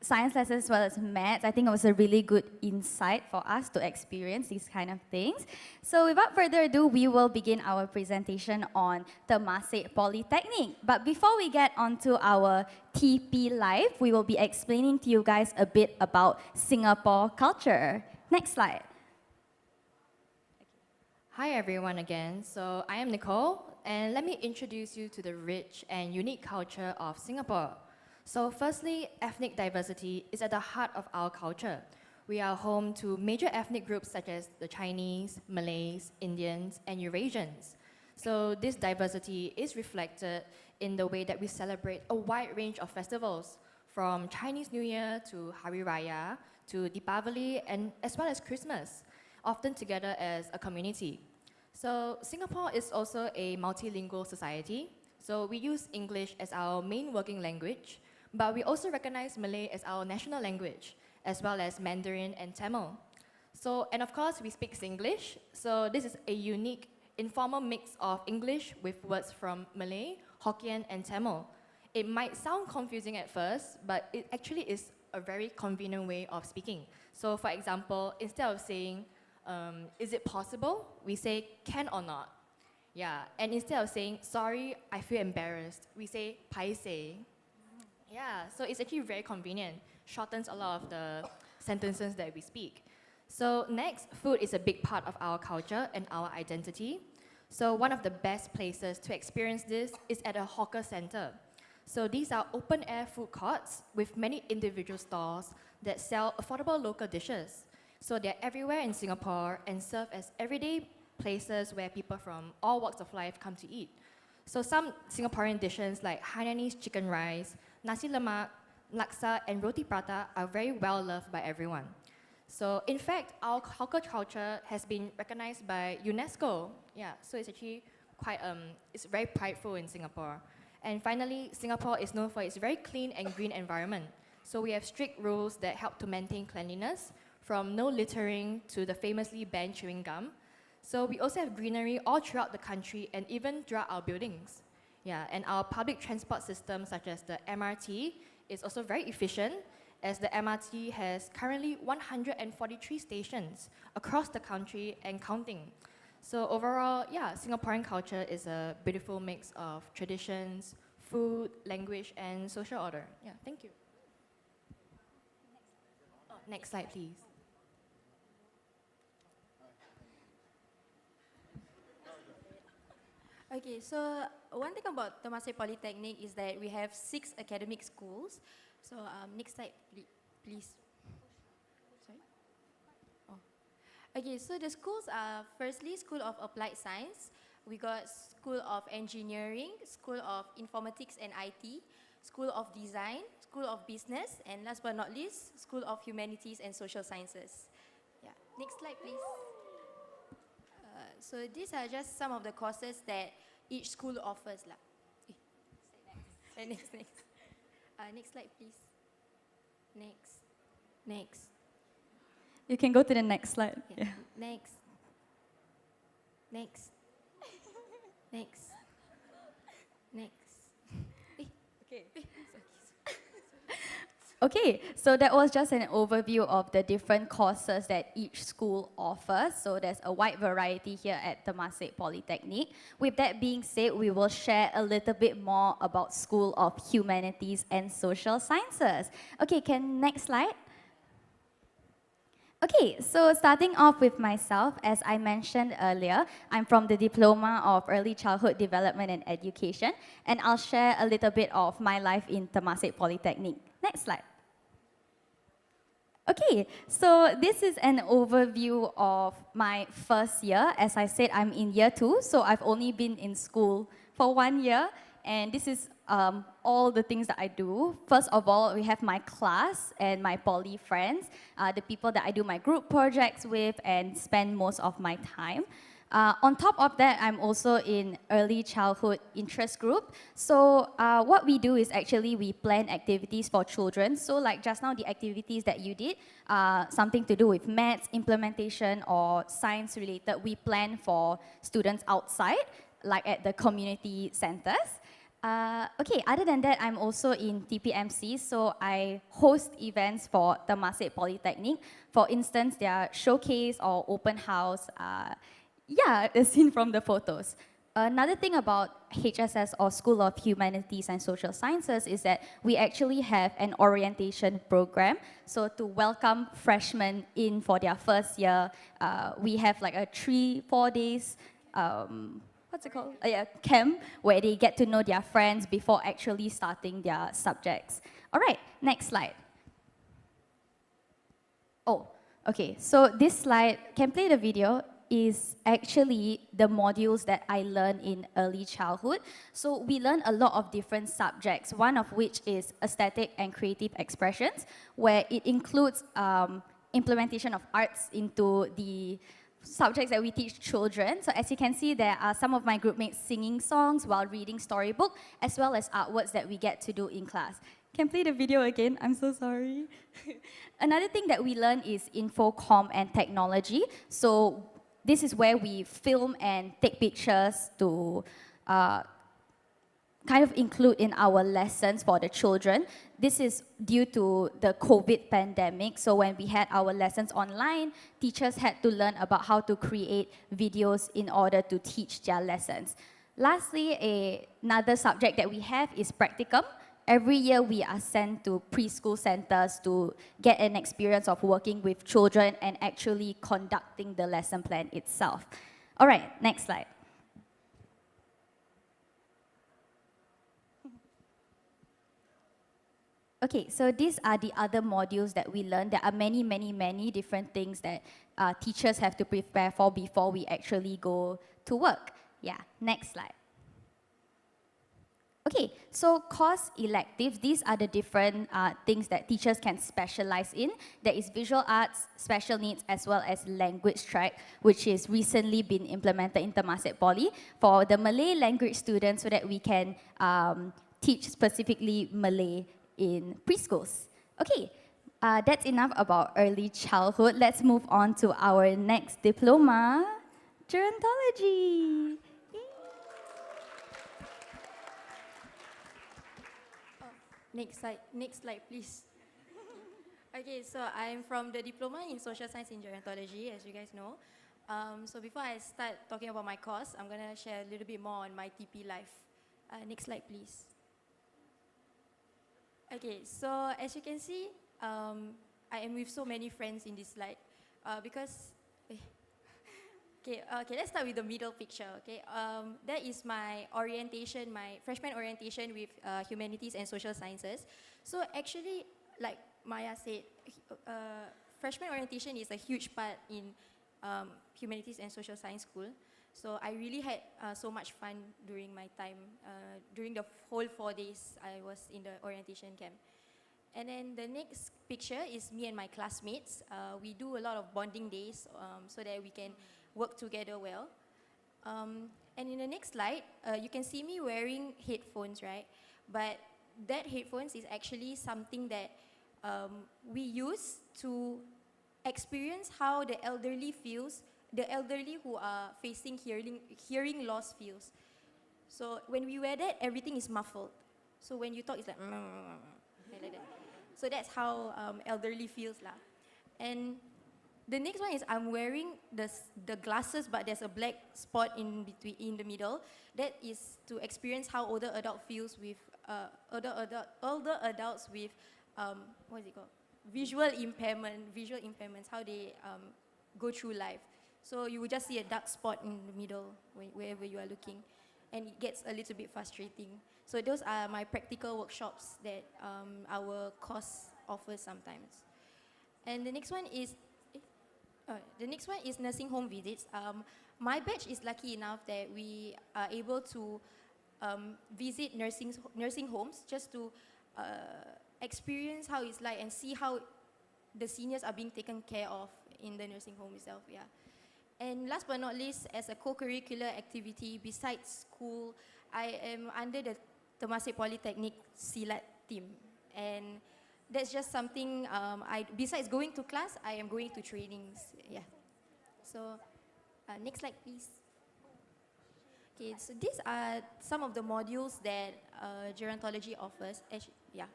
science lessons as well as maths. I think it was a really good insight for us to experience these kind of things. So without further ado, we will begin our presentation on Temasek Polytechnic. But before we get onto our TP Live, we will be explaining to you guys a bit about Singapore culture. Next slide. Hi everyone again. So I am Nicole, and let me introduce you to the rich and unique culture of Singapore. So firstly, ethnic diversity is at the heart of our culture. We are home to major ethnic groups such as the Chinese, Malays, Indians, and Eurasians. So this diversity is reflected in the way that we celebrate a wide range of festivals, from Chinese New Year to Hari Raya to Deepavali, and as well as Christmas, often together as a community. So Singapore is also a multilingual society. So we use English as our main working language, but we also recognize Malay as our national language, as well as Mandarin and Tamil. So, and of course, we speak Singlish. So this is a unique, informal mix of English with words from Malay, Hokkien, and Tamil. It might sound confusing at first, but it actually is a very convenient way of speaking. So for example, instead of saying, is it possible? We say, can or not. Yeah, and instead of saying, sorry, I feel embarrassed, we say, paiseh. Yeah, so it's actually very convenient. Shortens a lot of the sentences that we speak. So next, food is a big part of our culture and our identity. So one of the best places to experience this is at a hawker center. So these are open-air food courts with many individual stalls that sell affordable local dishes. So they're everywhere in Singapore and serve as everyday places where people from all walks of life come to eat. So some Singaporean dishes like Hainanese chicken rice, nasi lemak, laksa, and roti prata are very well loved by everyone. So in fact, our hawker culture has been recognized by UNESCO. Yeah, so it's actually quite, it's very prideful in Singapore. And finally, Singapore is known for its very clean and green environment. So we have strict rules that help to maintain cleanliness, from no littering to the famously banned chewing gum. So we also have greenery all throughout the country and even throughout our buildings. Yeah, and our public transport system, such as the MRT, is also very efficient, as the MRT has currently 143 stations across the country and counting. So overall, yeah, Singaporean culture is a beautiful mix of traditions, food, language, and social order. Yeah, thank you. Oh, next slide, please. Okay, so one thing about Temasek Polytechnic is that we have 6 academic schools. So next slide, please. Sorry. Oh. Okay, so the schools are firstly School of Applied Science. We got School of Engineering, School of Informatics and IT, School of Design, School of Business, and last but not least, School of Humanities and Social Sciences. Yeah, next slide, please. So these are just some of the courses that each school offers. Next. Next slide, please. Next. You can go to the next slide. Yeah. Next. Okay. Okay, so that was just an overview of the different courses that each school offers. So there's a wide variety here at Temasek Polytechnic. With that being said, we will share a little bit more about School of Humanities and Social Sciences. Okay, next slide. Okay, so starting off with myself, as I mentioned earlier, I'm from the Diploma of Early Childhood Development and Education, and I'll share a little bit of my life in Temasek Polytechnic. Next slide. Okay, so this is an overview of my first year. As I said, I'm in year 2, so I've only been in school for 1 year, and this is all the things that I do. First of all, we have my class and my poly friends, the people that I do my group projects with and spend most of my time. On top of that, I'm also in early childhood interest group. So what we do is actually we plan activities for children. So like just now, the activities that you did, something to do with maths, implementation, or science related, we plan for students outside, like at the community centers. Okay, other than that, I'm also in TPMC, so I host events for Temasek Polytechnic. For instance, their showcase or open house, yeah, as seen from the photos. Another thing about HSS or School of Humanities and Social Sciences is that we actually have an orientation program. So to welcome freshmen in for their first year, we have like a 3-4 days what's it called? Camp, where they get to know their friends before actually starting their subjects. All right, next slide. Oh, okay, so this slide, can play the video, is actually the modules that I learned in early childhood. So we learn a lot of different subjects, one of which is aesthetic and creative expressions, where it includes implementation of arts into the subjects that we teach children. So as you can see, there are some of my group mates singing songs while reading storybook, as well as artworks that we get to do in class. Can play the video again? I'm so sorry. Another thing that we learn is infocom and technology. So this is where we film and take pictures to kind of include in our lessons for the children. This is due to the COVID pandemic. So when we had our lessons online, teachers had to learn about how to create videos in order to teach their lessons. Lastly, another subject that we have is practicum. Every year we are sent to preschool centers to get an experience of working with children and actually conducting the lesson plan itself. All right, next slide. Okay, so these are the other modules that we learn. There are many, many, many different things that teachers have to prepare for before we actually go to work. Yeah, next slide. Okay, so course electives, these are the different things that teachers can specialize in. There is visual arts, special needs, as well as language track, which is recently been implemented in Temasek Poly for the Malay language students so that we can teach specifically Malay in preschools. Okay, that's enough about early childhood. Let's move on to our next diploma, gerontology. Next slide, please. Okay, so I'm from the Diploma in Social Science in Gerontology, as you guys know. So before I start talking about my course, I'm going to share a little bit more on my TP life. Next slide, please. Okay, so as you can see, I am with so many friends in this slide because... Okay, let's start with the middle picture, okay? That is my orientation, my freshman orientation with humanities and social sciences. So actually, like Maya said, freshman orientation is a huge part in humanities and social science school. So I really had so much fun during my time, during the whole 4 days I was in the orientation camp. And then the next picture is me and my classmates. We do a lot of bonding days so that we can work together well. And in the next slide, you can see me wearing headphones, right? But that headphones is actually something that we use to experience how the elderly feels, the elderly who are facing hearing loss feels. So when we wear that, everything is muffled. So when you talk, it's like that. So that's how elderly feels lah. And the next one is I'm wearing the glasses, but there's a black spot in the middle. That is to experience how older adult feels with older adults with what is it called? Visual impairments, how they go through life. So you will just see a dark spot in the middle wherever you are looking, and it gets a little bit frustrating. So those are my practical workshops that our course offers sometimes. And the next one is nursing home visits. My batch is lucky enough that we are able to visit nursing homes just to experience how it's like and see how the seniors are being taken care of in the nursing home itself. Yeah. And last but not least, as a co-curricular activity besides school, I am under the Temasek Polytechnic Silat team. And that's just something, besides going to class, I am going to trainings. Yeah. So, next slide, please. Okay, so these are some of the modules that gerontology offers. Yeah.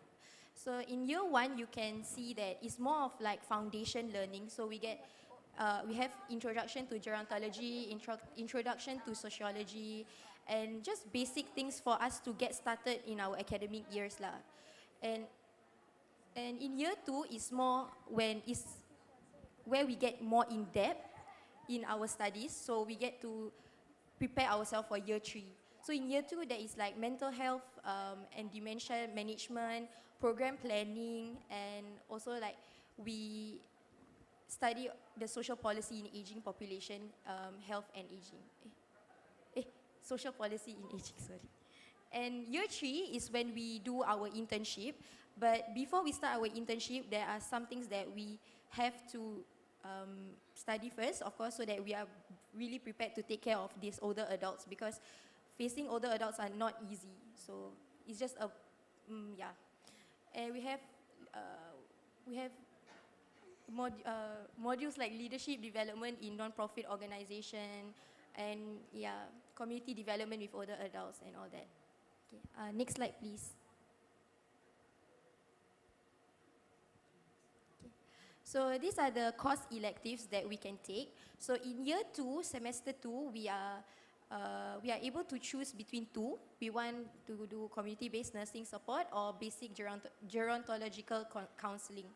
So in year 1, you can see that it's more of like foundation learning. So we have introduction to gerontology, introduction to sociology, and just basic things for us to get started in our academic years lah. And in year 2 is more where we get more in depth in our studies. So we get to prepare ourselves for year 3. So in year 2, there is like mental health and dementia management, program planning, and also like we study the social policy in aging population, health and aging. Social policy in aging, sorry. And year 3 is when we do our internship. But before we start our internship, there are some things that we have to study first, of course, so that we are really prepared to take care of these older adults, because facing older adults are not easy. So it's just yeah. And we have modules like leadership development in non-profit organization, and yeah, community development with older adults and all that. Okay. Next slide, please. Okay. So these are the course electives that we can take. So in year 2, semester 2, we are able to choose between 2. We want to do community-based nursing support or basic gerontological counseling.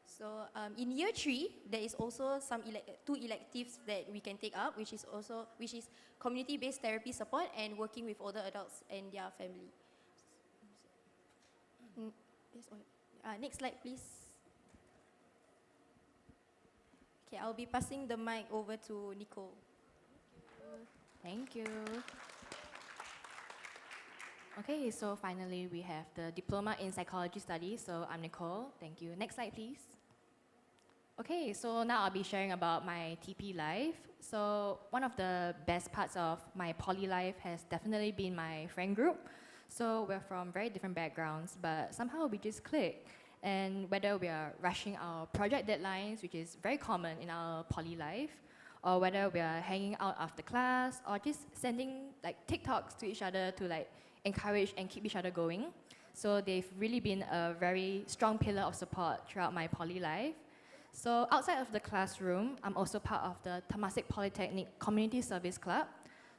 So in year 3, there is also some 2 electives that we can take up, which is community-based therapy support and working with older adults and their family. Next slide, please. Okay, I'll be passing the mic over to Nicole. Thank you. Okay, so finally we have the Diploma in Psychology Studies. So I'm Nicole. Thank you. Next slide, please. Okay, so now I'll be sharing about my TP life. So one of the best parts of my poly life has definitely been my friend group. So we're from very different backgrounds, but somehow we just click. And whether we are rushing our project deadlines, which is very common in our poly life, or whether we are hanging out after class, or just sending like TikToks to each other to like encourage and keep each other going. So they've really been a very strong pillar of support throughout my poly life. So outside of the classroom, I'm also part of the Temasek Polytechnic Community Service Club.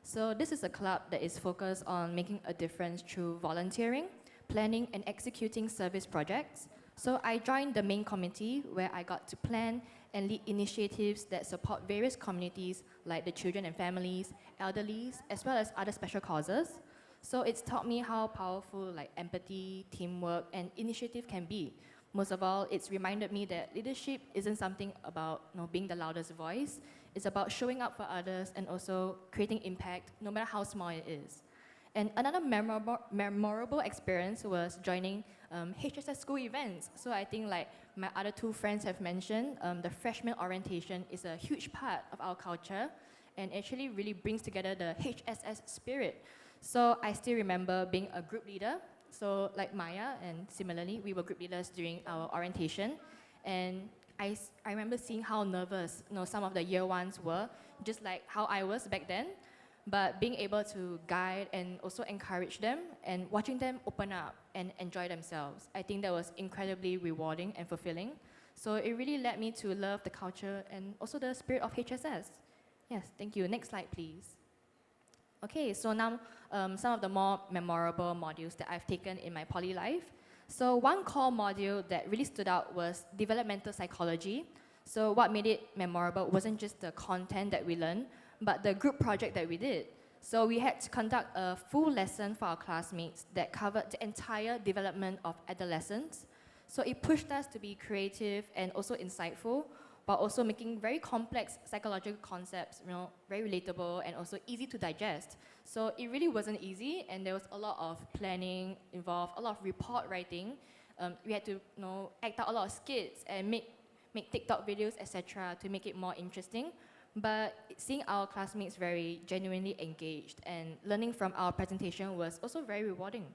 So this is a club that is focused on making a difference through volunteering, planning and executing service projects. So I joined the main committee where I got to plan and lead initiatives that support various communities like the children and families, elderlies, as well as other special causes. So it's taught me how powerful like empathy, teamwork, and initiative can be. Most of all, it's reminded me that leadership isn't something about being the loudest voice. It's about showing up for others and also creating impact, no matter how small it is. And another memorable experience was joining HSS school events. So I think like my other two friends have mentioned, the freshman orientation is a huge part of our culture and actually really brings together the HSS spirit. So I still remember being a group leader. So like Maya, and similarly, we were group leaders during our orientation. And I remember seeing how nervous some of the year ones were, just like how I was back then. But being able to guide and also encourage them and watching them open up and enjoy themselves, I think that was incredibly rewarding and fulfilling. So it really led me to love the culture and also the spirit of HSS. Yes, thank you. Next slide, please. Okay, so now some of the more memorable modules that I've taken in my poly life. So one core module that really stood out was developmental psychology. So what made it memorable wasn't just the content that we learned, but the group project that we did. So we had to conduct a full lesson for our classmates that covered the entire development of adolescents. So it pushed us to be creative and also insightful, while also making very complex psychological concepts, very relatable and also easy to digest. So it really wasn't easy, and there was a lot of planning involved, a lot of report writing. We had to act out a lot of skits and make TikTok videos, etc., to make it more interesting. But seeing our classmates very genuinely engaged and learning from our presentation was also very rewarding.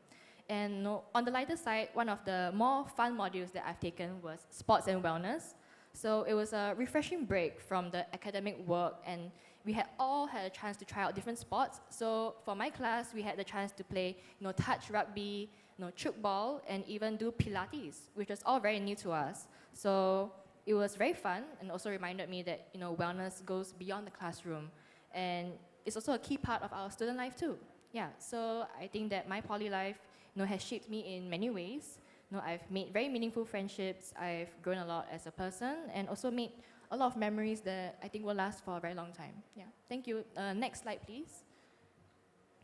And on the lighter side, one of the more fun modules that I've taken was sports and wellness. So it was a refreshing break from the academic work, and we had all had a chance to try out different sports. So for my class, we had the chance to play touch rugby, chook ball, and even do Pilates, which was all very new to us. So it was very fun and also reminded me that wellness goes beyond the classroom, and it's also a key part of our student life too. Yeah, so I think that my poly life has shaped me in many ways. I've made very meaningful friendships, I've grown a lot as a person, and also made a lot of memories that I think will last for a very long time. Yeah, thank you. Next slide, please.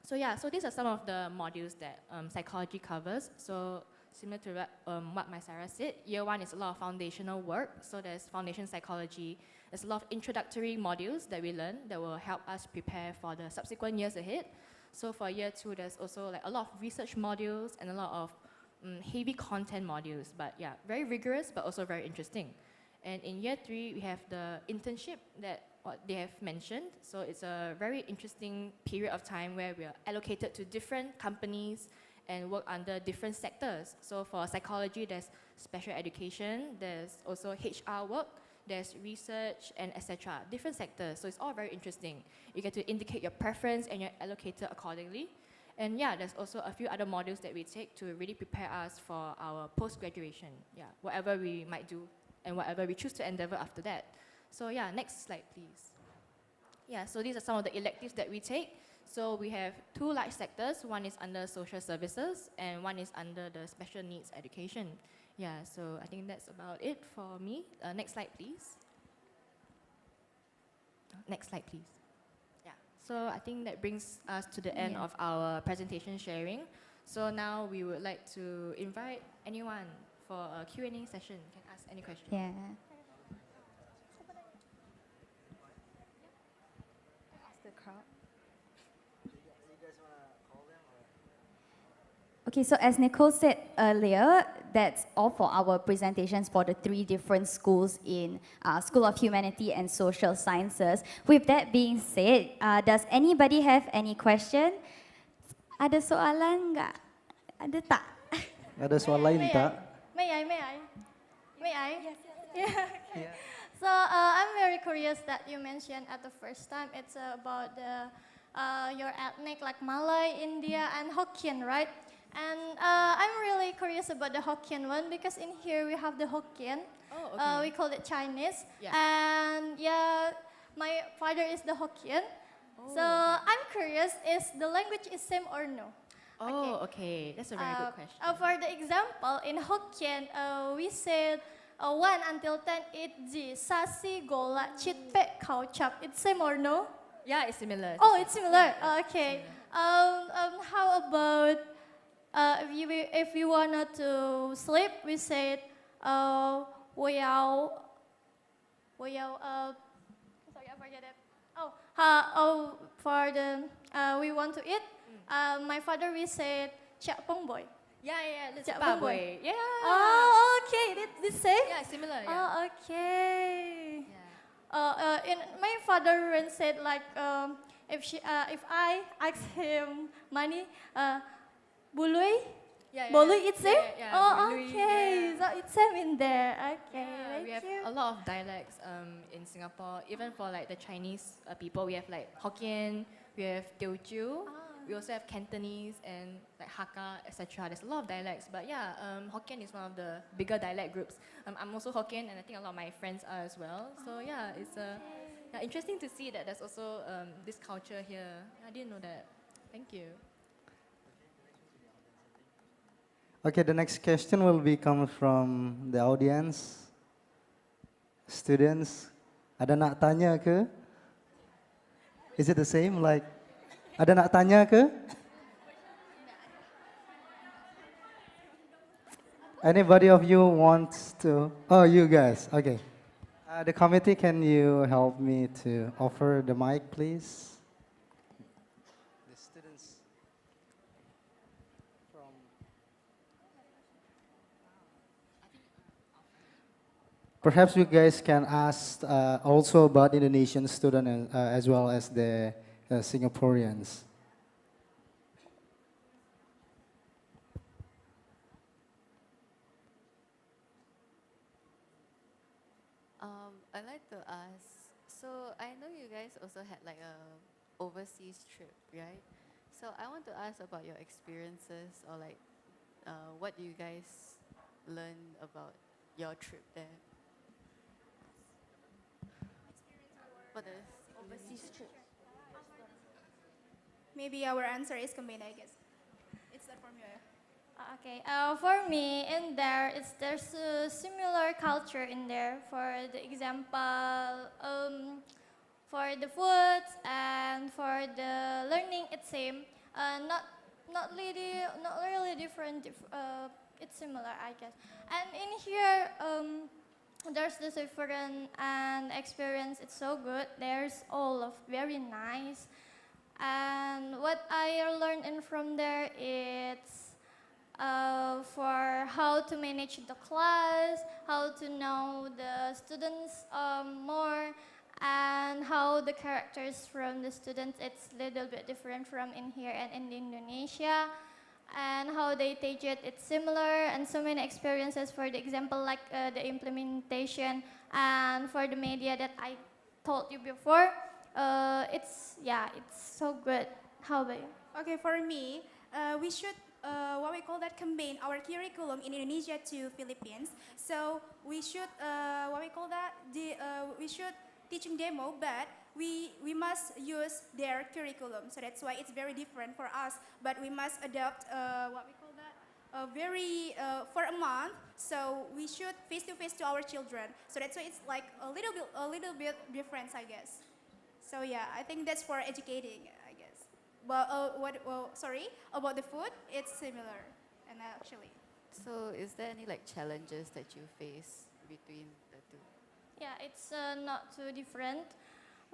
So yeah, so these are some of the modules that psychology covers. So similar to what my Sarah said, year one is a lot of foundational work. So there's foundation psychology. There's a lot of introductory modules that we learn that will help us prepare for the subsequent years ahead. So for year two, there's also like a lot of research modules and a lot of heavy content modules. But yeah, very rigorous, but also very interesting. And in year three, we have the internship that what they have mentioned. So it's a very interesting period of time where we are allocated to different companies and work under different sectors. So for psychology, there's special education, there's also HR work, there's research, and etc. Different sectors, so it's all very interesting. You get to indicate your preference and you're allocated accordingly. And yeah, there's also a few other modules that we take to really prepare us for our post-graduation. Yeah, whatever we might do and whatever we choose to endeavor after that. So yeah, next slide, please. Yeah, so these are some of the electives that we take. So we have two large sectors. One is under social services and one is under the special needs education. Yeah, so I think that's about it for me. Next slide, please. Next slide, please. Yeah, so I think that brings us to the end of our presentation sharing. So now we would like to invite anyone for a Q&A session. You can ask any question. Yeah. Ask the crowd. Okay, so as Nicole said earlier, that's all for our presentations for the 3 different schools in School of Humanity and Social Sciences. With that being said, does anybody have any question? Ada soalan nggak? Ada tak? Ada soal lain tak? May I? Yes. Yeah. So I'm very curious that you mentioned at the first time it's about your ethnic like Malay, India, and Hokkien, right? And I'm really curious about the Hokkien one because in here we have the Hokkien. Oh, okay. We call it Chinese. Yeah. And yeah, my father is the Hokkien. So I'm curious, is the language is same or no? Oh, okay. That's a very good question. For the example, in Hokkien, we said 1 until 10, itji, sasi, gola, chitpe, kau chap. It's same or no? Yeah, it's similar. Oh, it's similar. Okay. How about if you wanted to sleep, we said woyao, sorry, I forget it. For the we want to eat. My father we said chak pong boy. Yeah, let's Chak pa pong boy. boy. Yeah. Oh, okay. The same. Yeah, similar. Yeah. Oh, okay. In my father once said like if I ask him money, bului, bului it's same. Oh, bului, okay. yeah. So it's same in there. Okay. Yeah, we have a lot of dialects in Singapore. Even for like the Chinese people, we have like Hokkien, we have Teochew, we also have Cantonese and like Hakka, etc. There's a lot of dialects, but yeah, Hokkien is one of the bigger dialect groups. I'm also Hokkien, and I think a lot of my friends are as well. So yeah, it's interesting to see that there's also this culture here. I didn't know that. Thank you. Okay, the next question will be coming from the audience. Students, ada nak tanya ke? Is it the same? Like, ada nak tanya ke? Anybody of you wants to? Oh, you guys. Okay. The committee, can you help me to offer the mic, please? The students from. Perhaps you guys can ask also about Indonesian students as well as the Singaporeans. I'd like to ask, so I know you guys also had like a overseas trip, right? So I want to ask about your experiences or like what you guys learned about your trip there. What is overseas trip? Maybe our answer is combined, I guess. It's the formula. Okay, for me, in there, there's a similar culture in there. For the example, for the foods and for the learning, it's same. Not really different. It's similar, I guess. And in here, there's this different and experience. It's so good. There's all of very nice. And what I learned in from there, it's for how to manage the class, how to know the students more, and how the characters from the students, it's a little bit different from in here and in Indonesia, and how they teach it, it's similar, and so many experiences. For the example, like the implementation, and for the media that I told you before, it's so good. How about you? Okay, for me, we should what we call that combine our curriculum in Indonesia to Philippines. So we should what we call that we should teaching demo, but we must use their curriculum. So that's why it's very different for us. But we must adopt what we call that for a month. So we should face to face to our children. So that's why it's like a little bit difference, I guess. So yeah, I think that's for educating, I guess. But about the food, it's similar, and actually. So is there any like challenges that you face between the two? Yeah, it's not too different,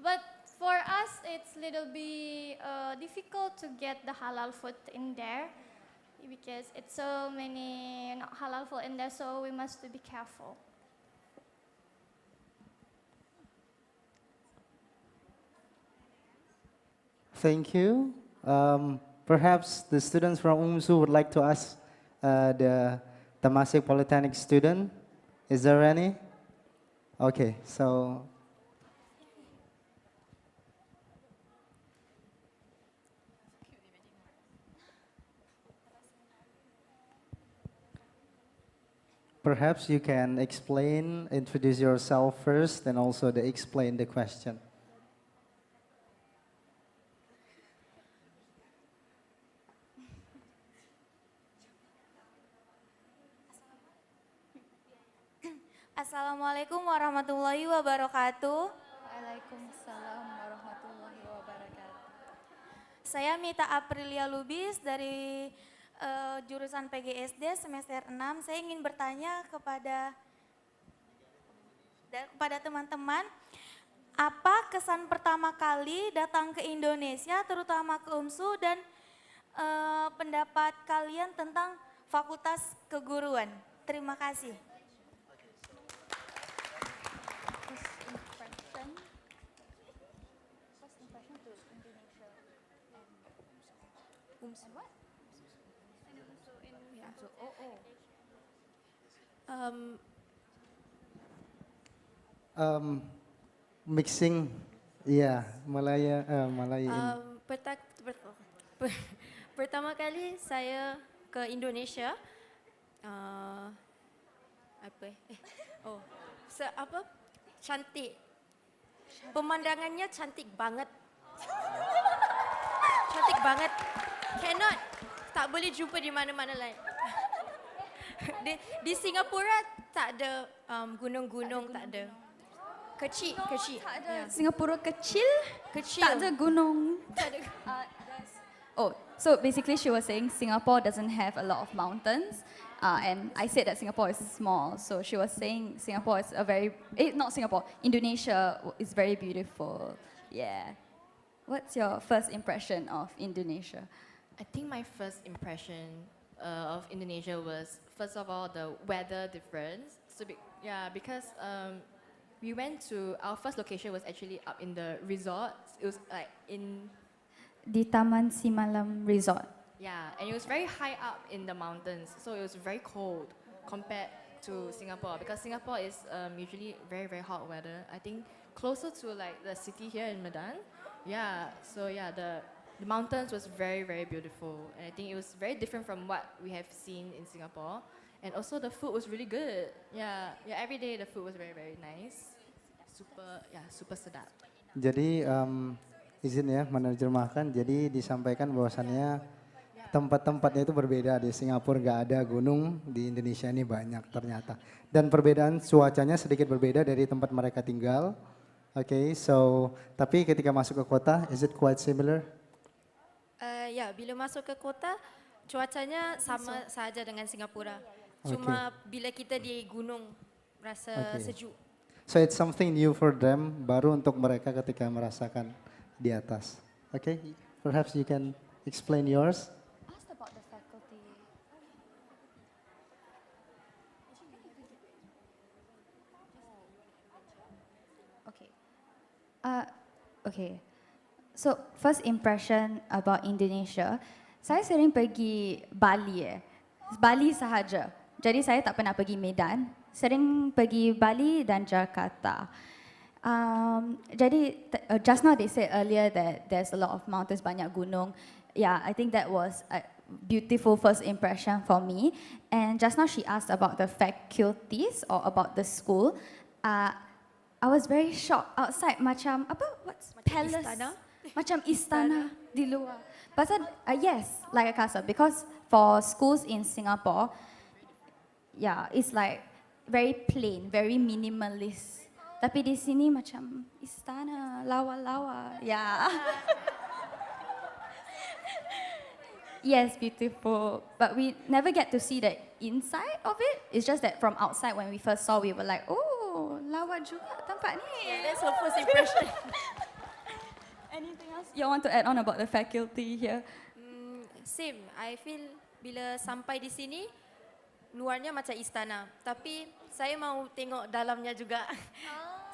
but for us, it's little bit difficult to get the halal food in there because it's so many not halal food in there, so we must be careful. Thank you. Perhaps the students from Umsu would like to ask the Temasek Polytechnic student. Is there any? Okay, so. Perhaps you can introduce yourself first, and also explain the question. Assalamualaikum warahmatullahi wabarakatuh. Waalaikumsalam warahmatullahi wabarakatuh. Saya Mita Aprilia Lubis dari jurusan PGSD semester 6. Saya ingin bertanya kepada teman-teman, apa kesan pertama kali datang ke Indonesia, terutama ke Umsu, dan pendapat kalian tentang Fakultas Keguruan? Terima kasih. Mixing, ya, Malaya. Pertama kali saya ke Indonesia, cantik. Pemandangannya cantik banget. Cantik banget. Tak boleh jumpa di mana-mana lain. Di Singapura tak ada gunung-gunung, tak ada. Kecil. Singapura kecil, tak ada gunung. So basically she was saying Singapore doesn't have a lot of mountains, and I said that Singapore is small. So she was saying Singapore is Indonesia is very beautiful. Yeah. What's your first impression of Indonesia? I think my first impression of Indonesia was, first of all, the weather difference. Because we went to, our first location was actually up in the resort. It was like in... Di Taman Simalam Resort. Yeah, and it was very high up in the mountains, so it was very cold compared to Singapore, because Singapore is usually very, very hot weather. I think closer to like the city here in Medan. Yeah, so yeah, the mountains was very, very beautiful, and I think it was very different from what we have seen in Singapore. And also the food was really good. Yeah, every day the food was very, very nice. Super sedap. Jadi izin ya menerjemahkan. Jadi disampaikan bahwasannya tempat-tempatnya itu berbeda. Di Singapura nggak ada gunung, di Indonesia ini banyak ternyata. Dan perbedaan cuacanya sedikit berbeda dari tempat mereka tinggal. Tapi ketika masuk ke kota, is it quite similar? Bila masuk ke kota, cuacanya sama saja dengan Singapura. Cuma bila kita di gunung, rasa sejuk. So it's something new for them, baru untuk mereka ketika merasakan di atas. Perhaps you can explain yours. Ask about the faculty. So first impression about Indonesia, saya sering pergi Bali Bali sahaja. Jadi saya tak pernah pergi Medan, sering pergi Bali dan Jakarta. Jadi just now they said earlier that there's a lot of mountains, banyak gunung. Yeah, I think that was a beautiful first impression for me. And just now she asked about the faculties or about the school. I was very shocked outside macam palace? Macam istana di luar. But yes, like a castle, because for schools in Singapore, it's like very plain, very minimalist. Tapi di sini macam istana, lawa-lawa. Yeah. Yes, beautiful. But we never get to see the inside of it. It's just that from outside when we first saw, we were like, oh, lawa juga tempat ni. Yeah, that's our first impression. Anything else you want to add on about the faculty here? Same. I feel bila sampai di sini, luarnya macam istana. Tapi saya mau tengok dalamnya juga.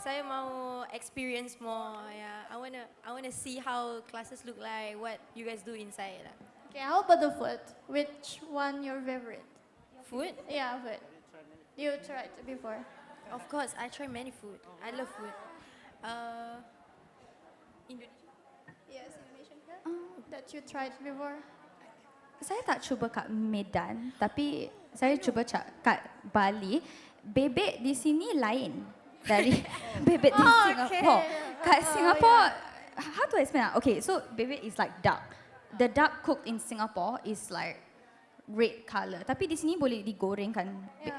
Saya mau experience more. Yeah, I wanna see how classes look like, what you guys do inside. Okay, how about the food? Which one your favorite? Food? Yeah, food. You tried before? Of course, I try many food. I love food. Indonesia. Yes, Indonesian food that you tried before. Saya tak cuba kat Medan, tapi saya cuba kat Bali, bebek di sini lain dari bebek di Singapore. Kat Singapore, how to explain that? Okay, so bebek is like duck. The duck cooked in Singapore is like red color. Tapi di sini boleh digorengkan.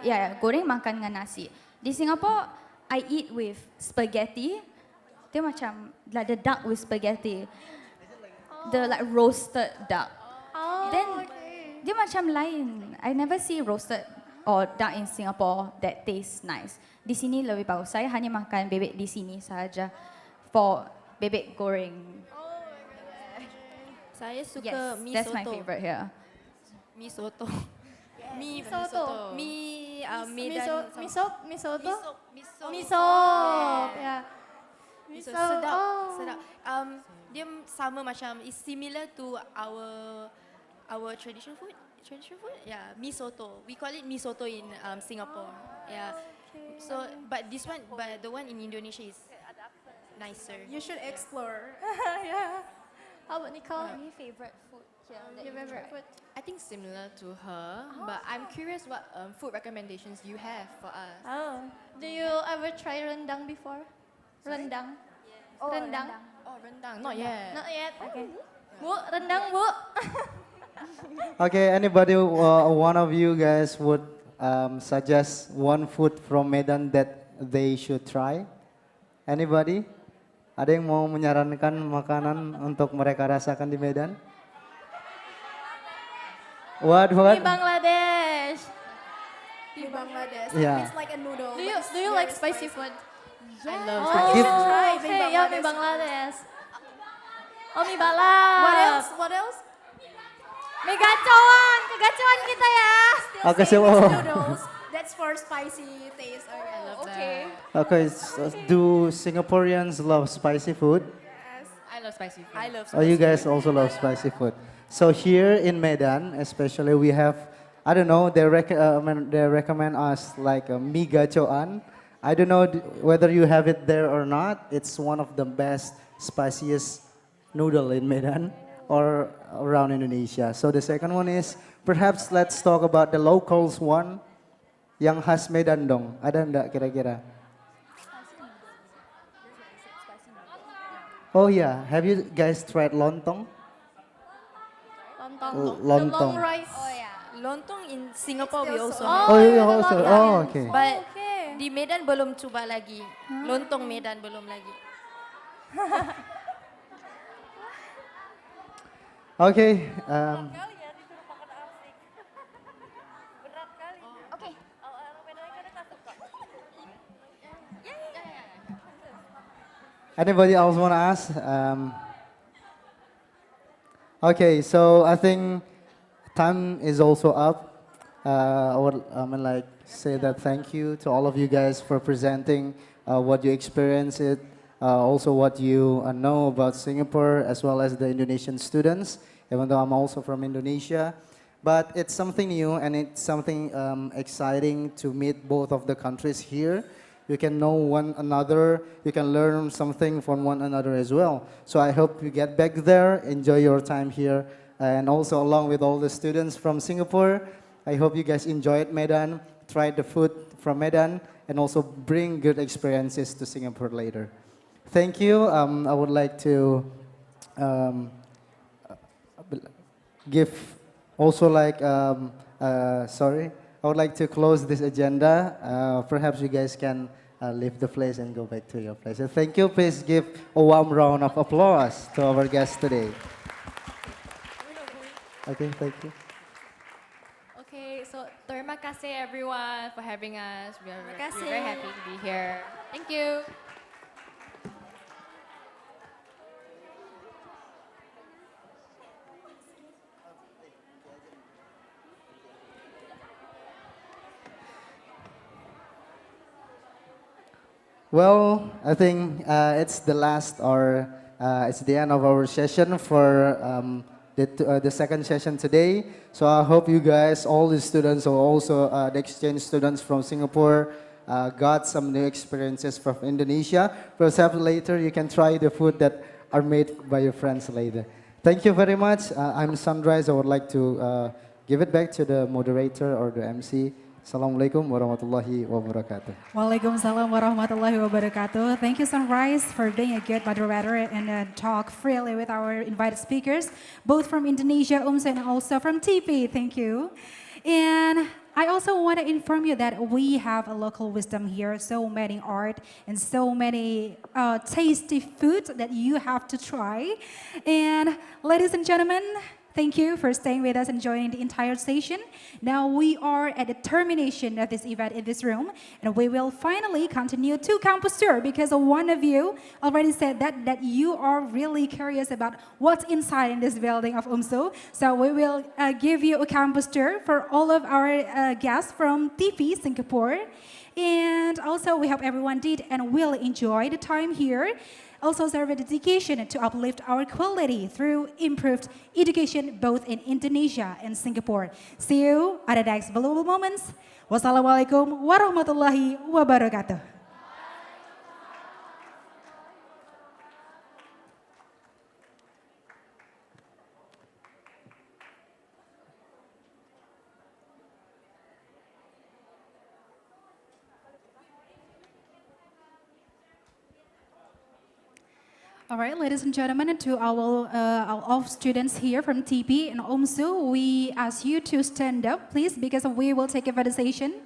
Ya, goreng makan dengan nasi. Di Singapore, I eat with spaghetti. Dia macam like the duck with spaghetti. The like roasted duck. Then dia macam lain. I never see roasted or duck in Singapore that tastes nice. Di sini lebih bagus. Saya hanya makan bebek di sini sahaja for bebek goreng. Saya suka mi That's soto. my favorite here. Mi soto. Mi soto. Medan. Miso. Ya. Miso sedap. Sedap. Dia sama macam is similar to our traditional food. Traditional food? Yeah, mi soto. We call it mi soto in Singapore. Yeah. So, but the one in Indonesia is nicer. You should explore. Yeah. How about Nicole? Any favorite food here that Your you favorite tried? food? I think similar to her, but I'm curious what food recommendations you have for us. Oh, do you ever try rendang before? Rendang. Rendang. Oh, rendang. Not yet. Not yet. Okay. Bu, rendang bu. Okay, anybody, one of you guys would suggest one food from Medan that they should try? Anybody? Ada yang mau menyarankan makanan untuk mereka rasakan di Medan? What? Di Bangladesh. Di Bangladesh. Yeah. It's like a noodle. Do but it's you like very spicy food? I love Oh, spicy you Give- should try. Mie Okay, yeah, mie Bangladesh. Oh, mie balap. What else? What else? Mie gacoan, kegacoan kita ya. Okay, Same so as noodles. That's for spicy taste. Okay. okay, do Singaporeans love spicy food? I love spicy food. I love Oh, you guys also love spicy food. So here in Medan, especially, we have, I don't know, they recommend us like a mie gacoan. I don't know whether you have it there or not. It's one of the best, spiciest noodle in Medan or around Indonesia. So the second one is, perhaps let's talk about the locals one. Yang khas Medan dong, ada enggak kira-kira? Oh yeah, have you guys tried lontong? Lontong. The long rice. Oh yeah. Lontong in Singapore we also Oh, have. you also. Oh, okay. But di Medan belum coba lagi. Lontong Medan belum lagi. Okay. Anybody else want to ask? Okay, so I think time is also up. I would say that thank you to all of you guys for presenting what you experienced, also what you know about Singapore, as well as the Indonesian students, even though I'm also from Indonesia. But it's something new and it's something exciting to meet both of the countries here. You can know one another, you can learn something from one another as well. So I hope you get back there, enjoy your time here, and also along with all the students from Singapore, I hope you guys enjoyed Medan, tried the food from Medan, and also bring good experiences to Singapore later. Thank you. I would like to give also I would like to close this agenda. Perhaps you guys can leave the place and go back to your place. So thank you. Please give a warm round of applause to our guests today. Okay, thank you. Okay, so terima kasih everyone for having us. We're very happy to be here. Thank you. Well, I think it's the last or it's the end of our session for the second session today. So I hope you guys, all the students or also the exchange students from Singapore got some new experiences from Indonesia. Perhaps later you can try the food that are made by your friends later. Thank you very much. I'm Sunrise. I would like to give it back to the moderator or the MC Assalamualaikum warahmatullahi wabarakatuh. Waalaikumsalam warahmatullahi wabarakatuh. Thank you, Sunrise, for being a good moderator and talk freely with our invited speakers, both from Indonesia, Umsu, and also from TP. Thank you. And I also want to inform you that we have a local wisdom here, so many art and so many tasty food that you have to try. And ladies and gentlemen, thank you for staying with us and joining the entire session. Now we are at the termination of this event in this room, and we will finally continue to campus tour because one of you already said that you are really curious about what's inside in this building of Umsu. So we will give you a campus tour for all of our guests from TP Singapore. And also we hope everyone did and will enjoy the time here. Also serve a dedication to uplift our quality through improved education both in Indonesia and Singapore. See you at the next valuable moments. Wassalamualaikum warahmatullahi wabarakatuh. All right, ladies and gentlemen, and to our students here from TP and Umsu, we ask you to stand up, please, because we will take a conversation.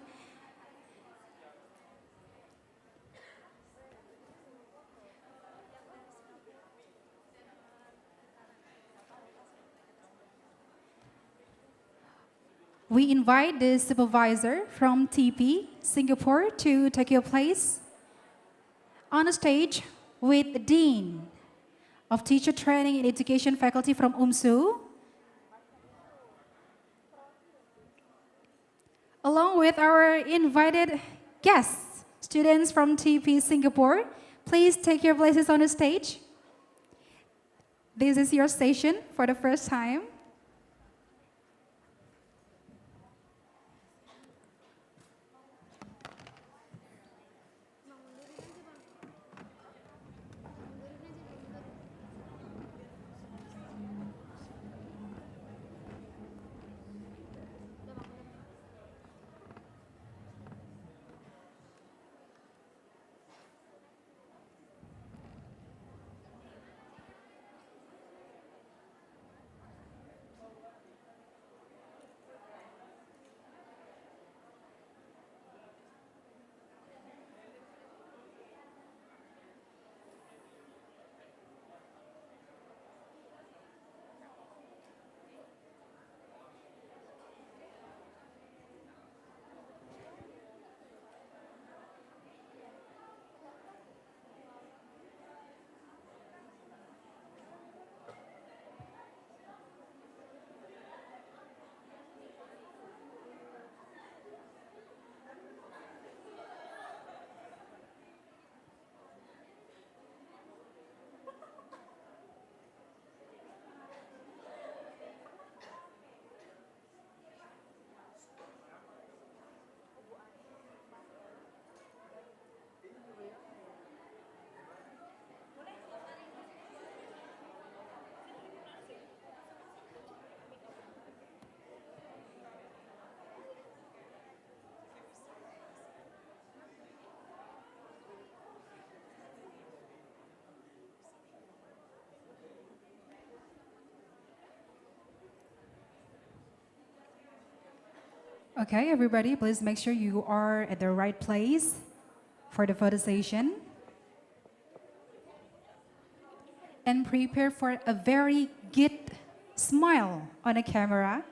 We invite the supervisor from TP Singapore to take your place on the stage with the Dean of Teacher Training and Education Faculty from Umsu, along with our invited guests, students from TP Singapore. Please take your places on the stage. This is your station for the first time. Okay, everybody, please make sure you are at the right place for the photo session. And prepare for a very good smile on the camera.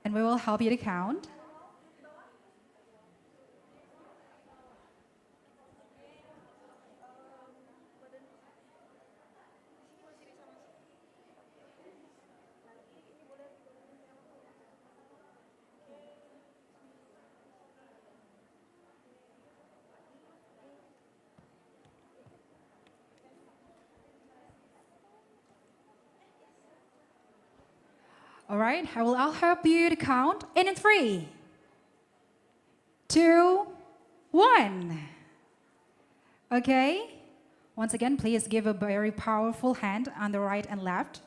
And we will help you to count. All right, I'll help you to count. And in 3, 2, 1. Okay. Once again, please give a very powerful hand on the right and left.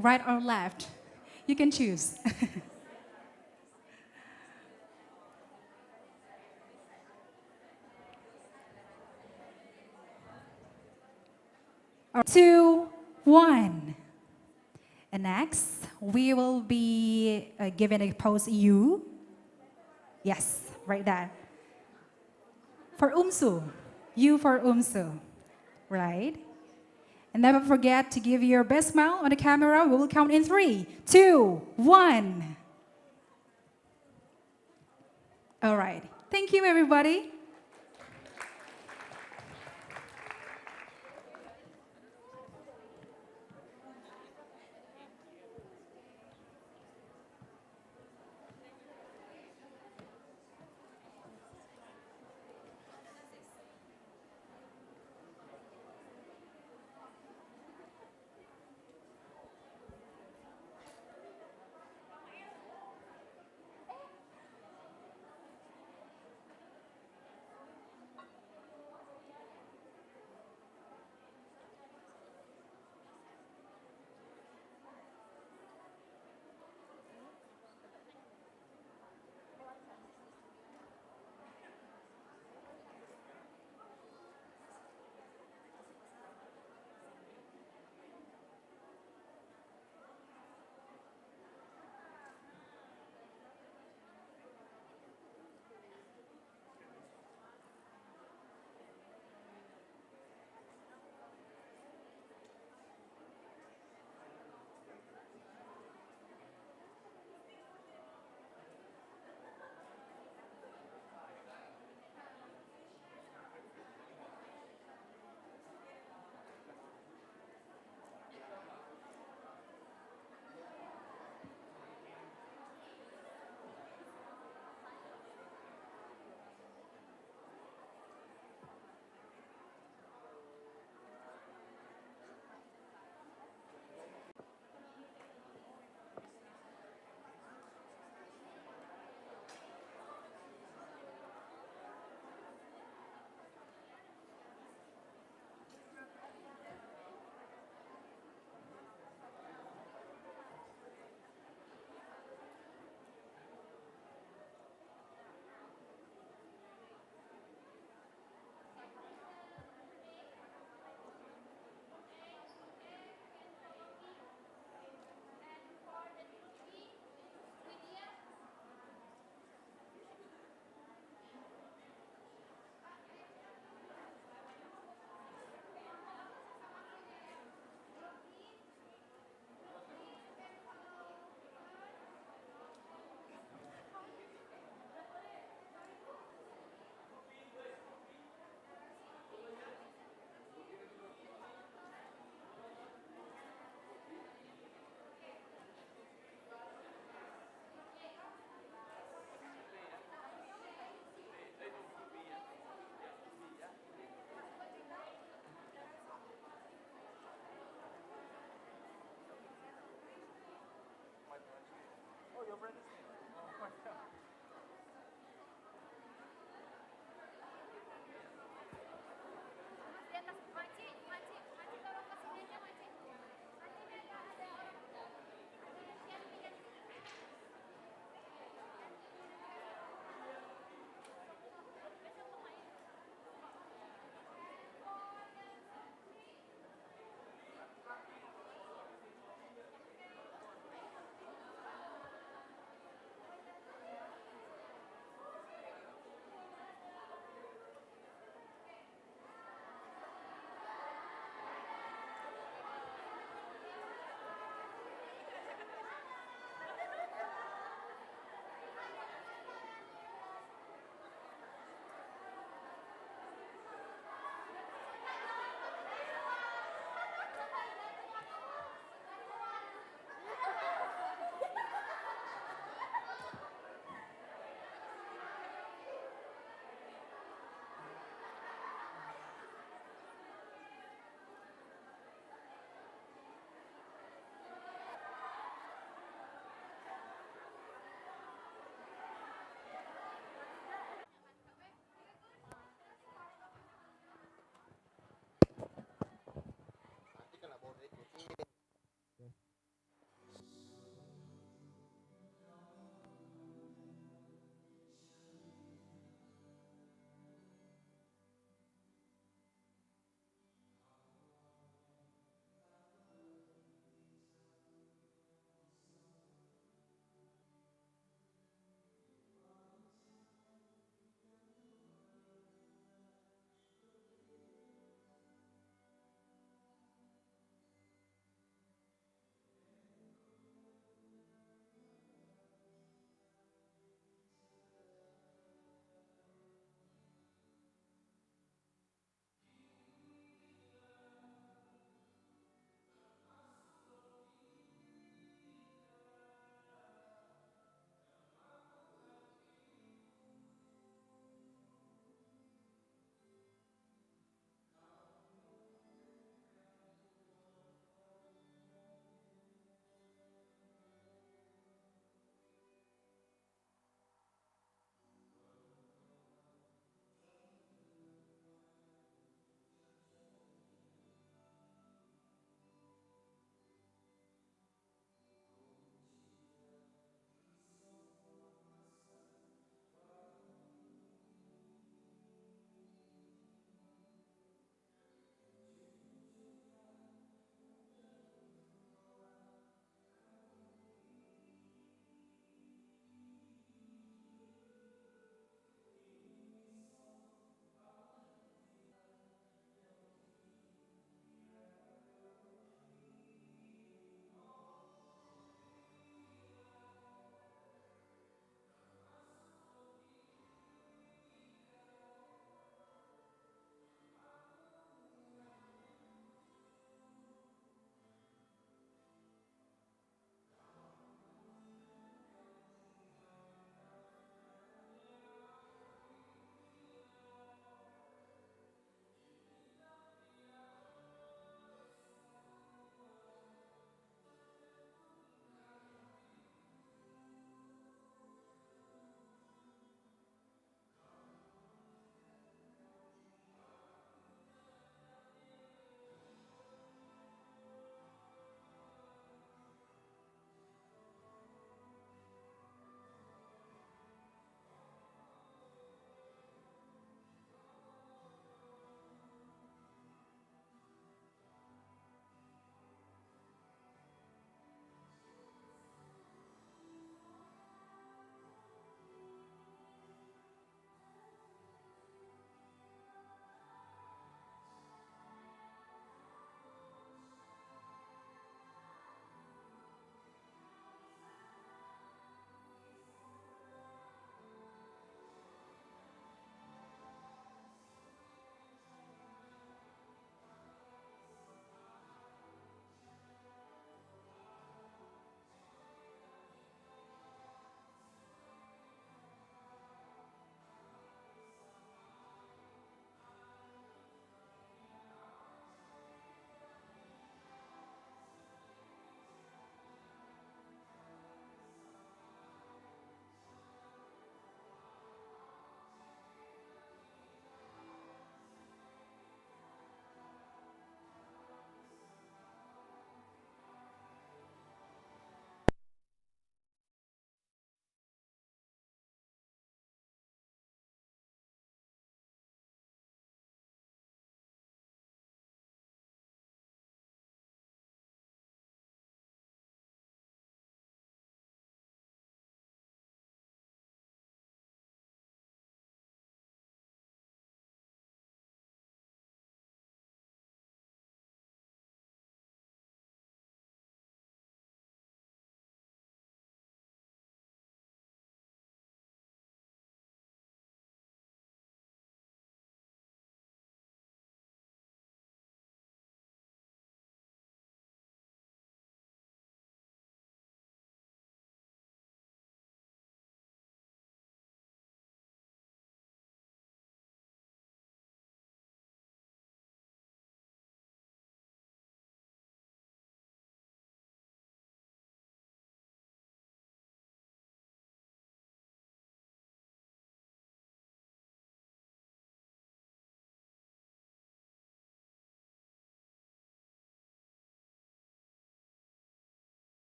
right or left? You can choose. 2, 1. And next, we will be given a pose U. Yes, right there. For Umsu, U for Umsu, right? And never forget to give your best smile on the camera. We will count in 3, 2, 1. All right. Thank you, everybody.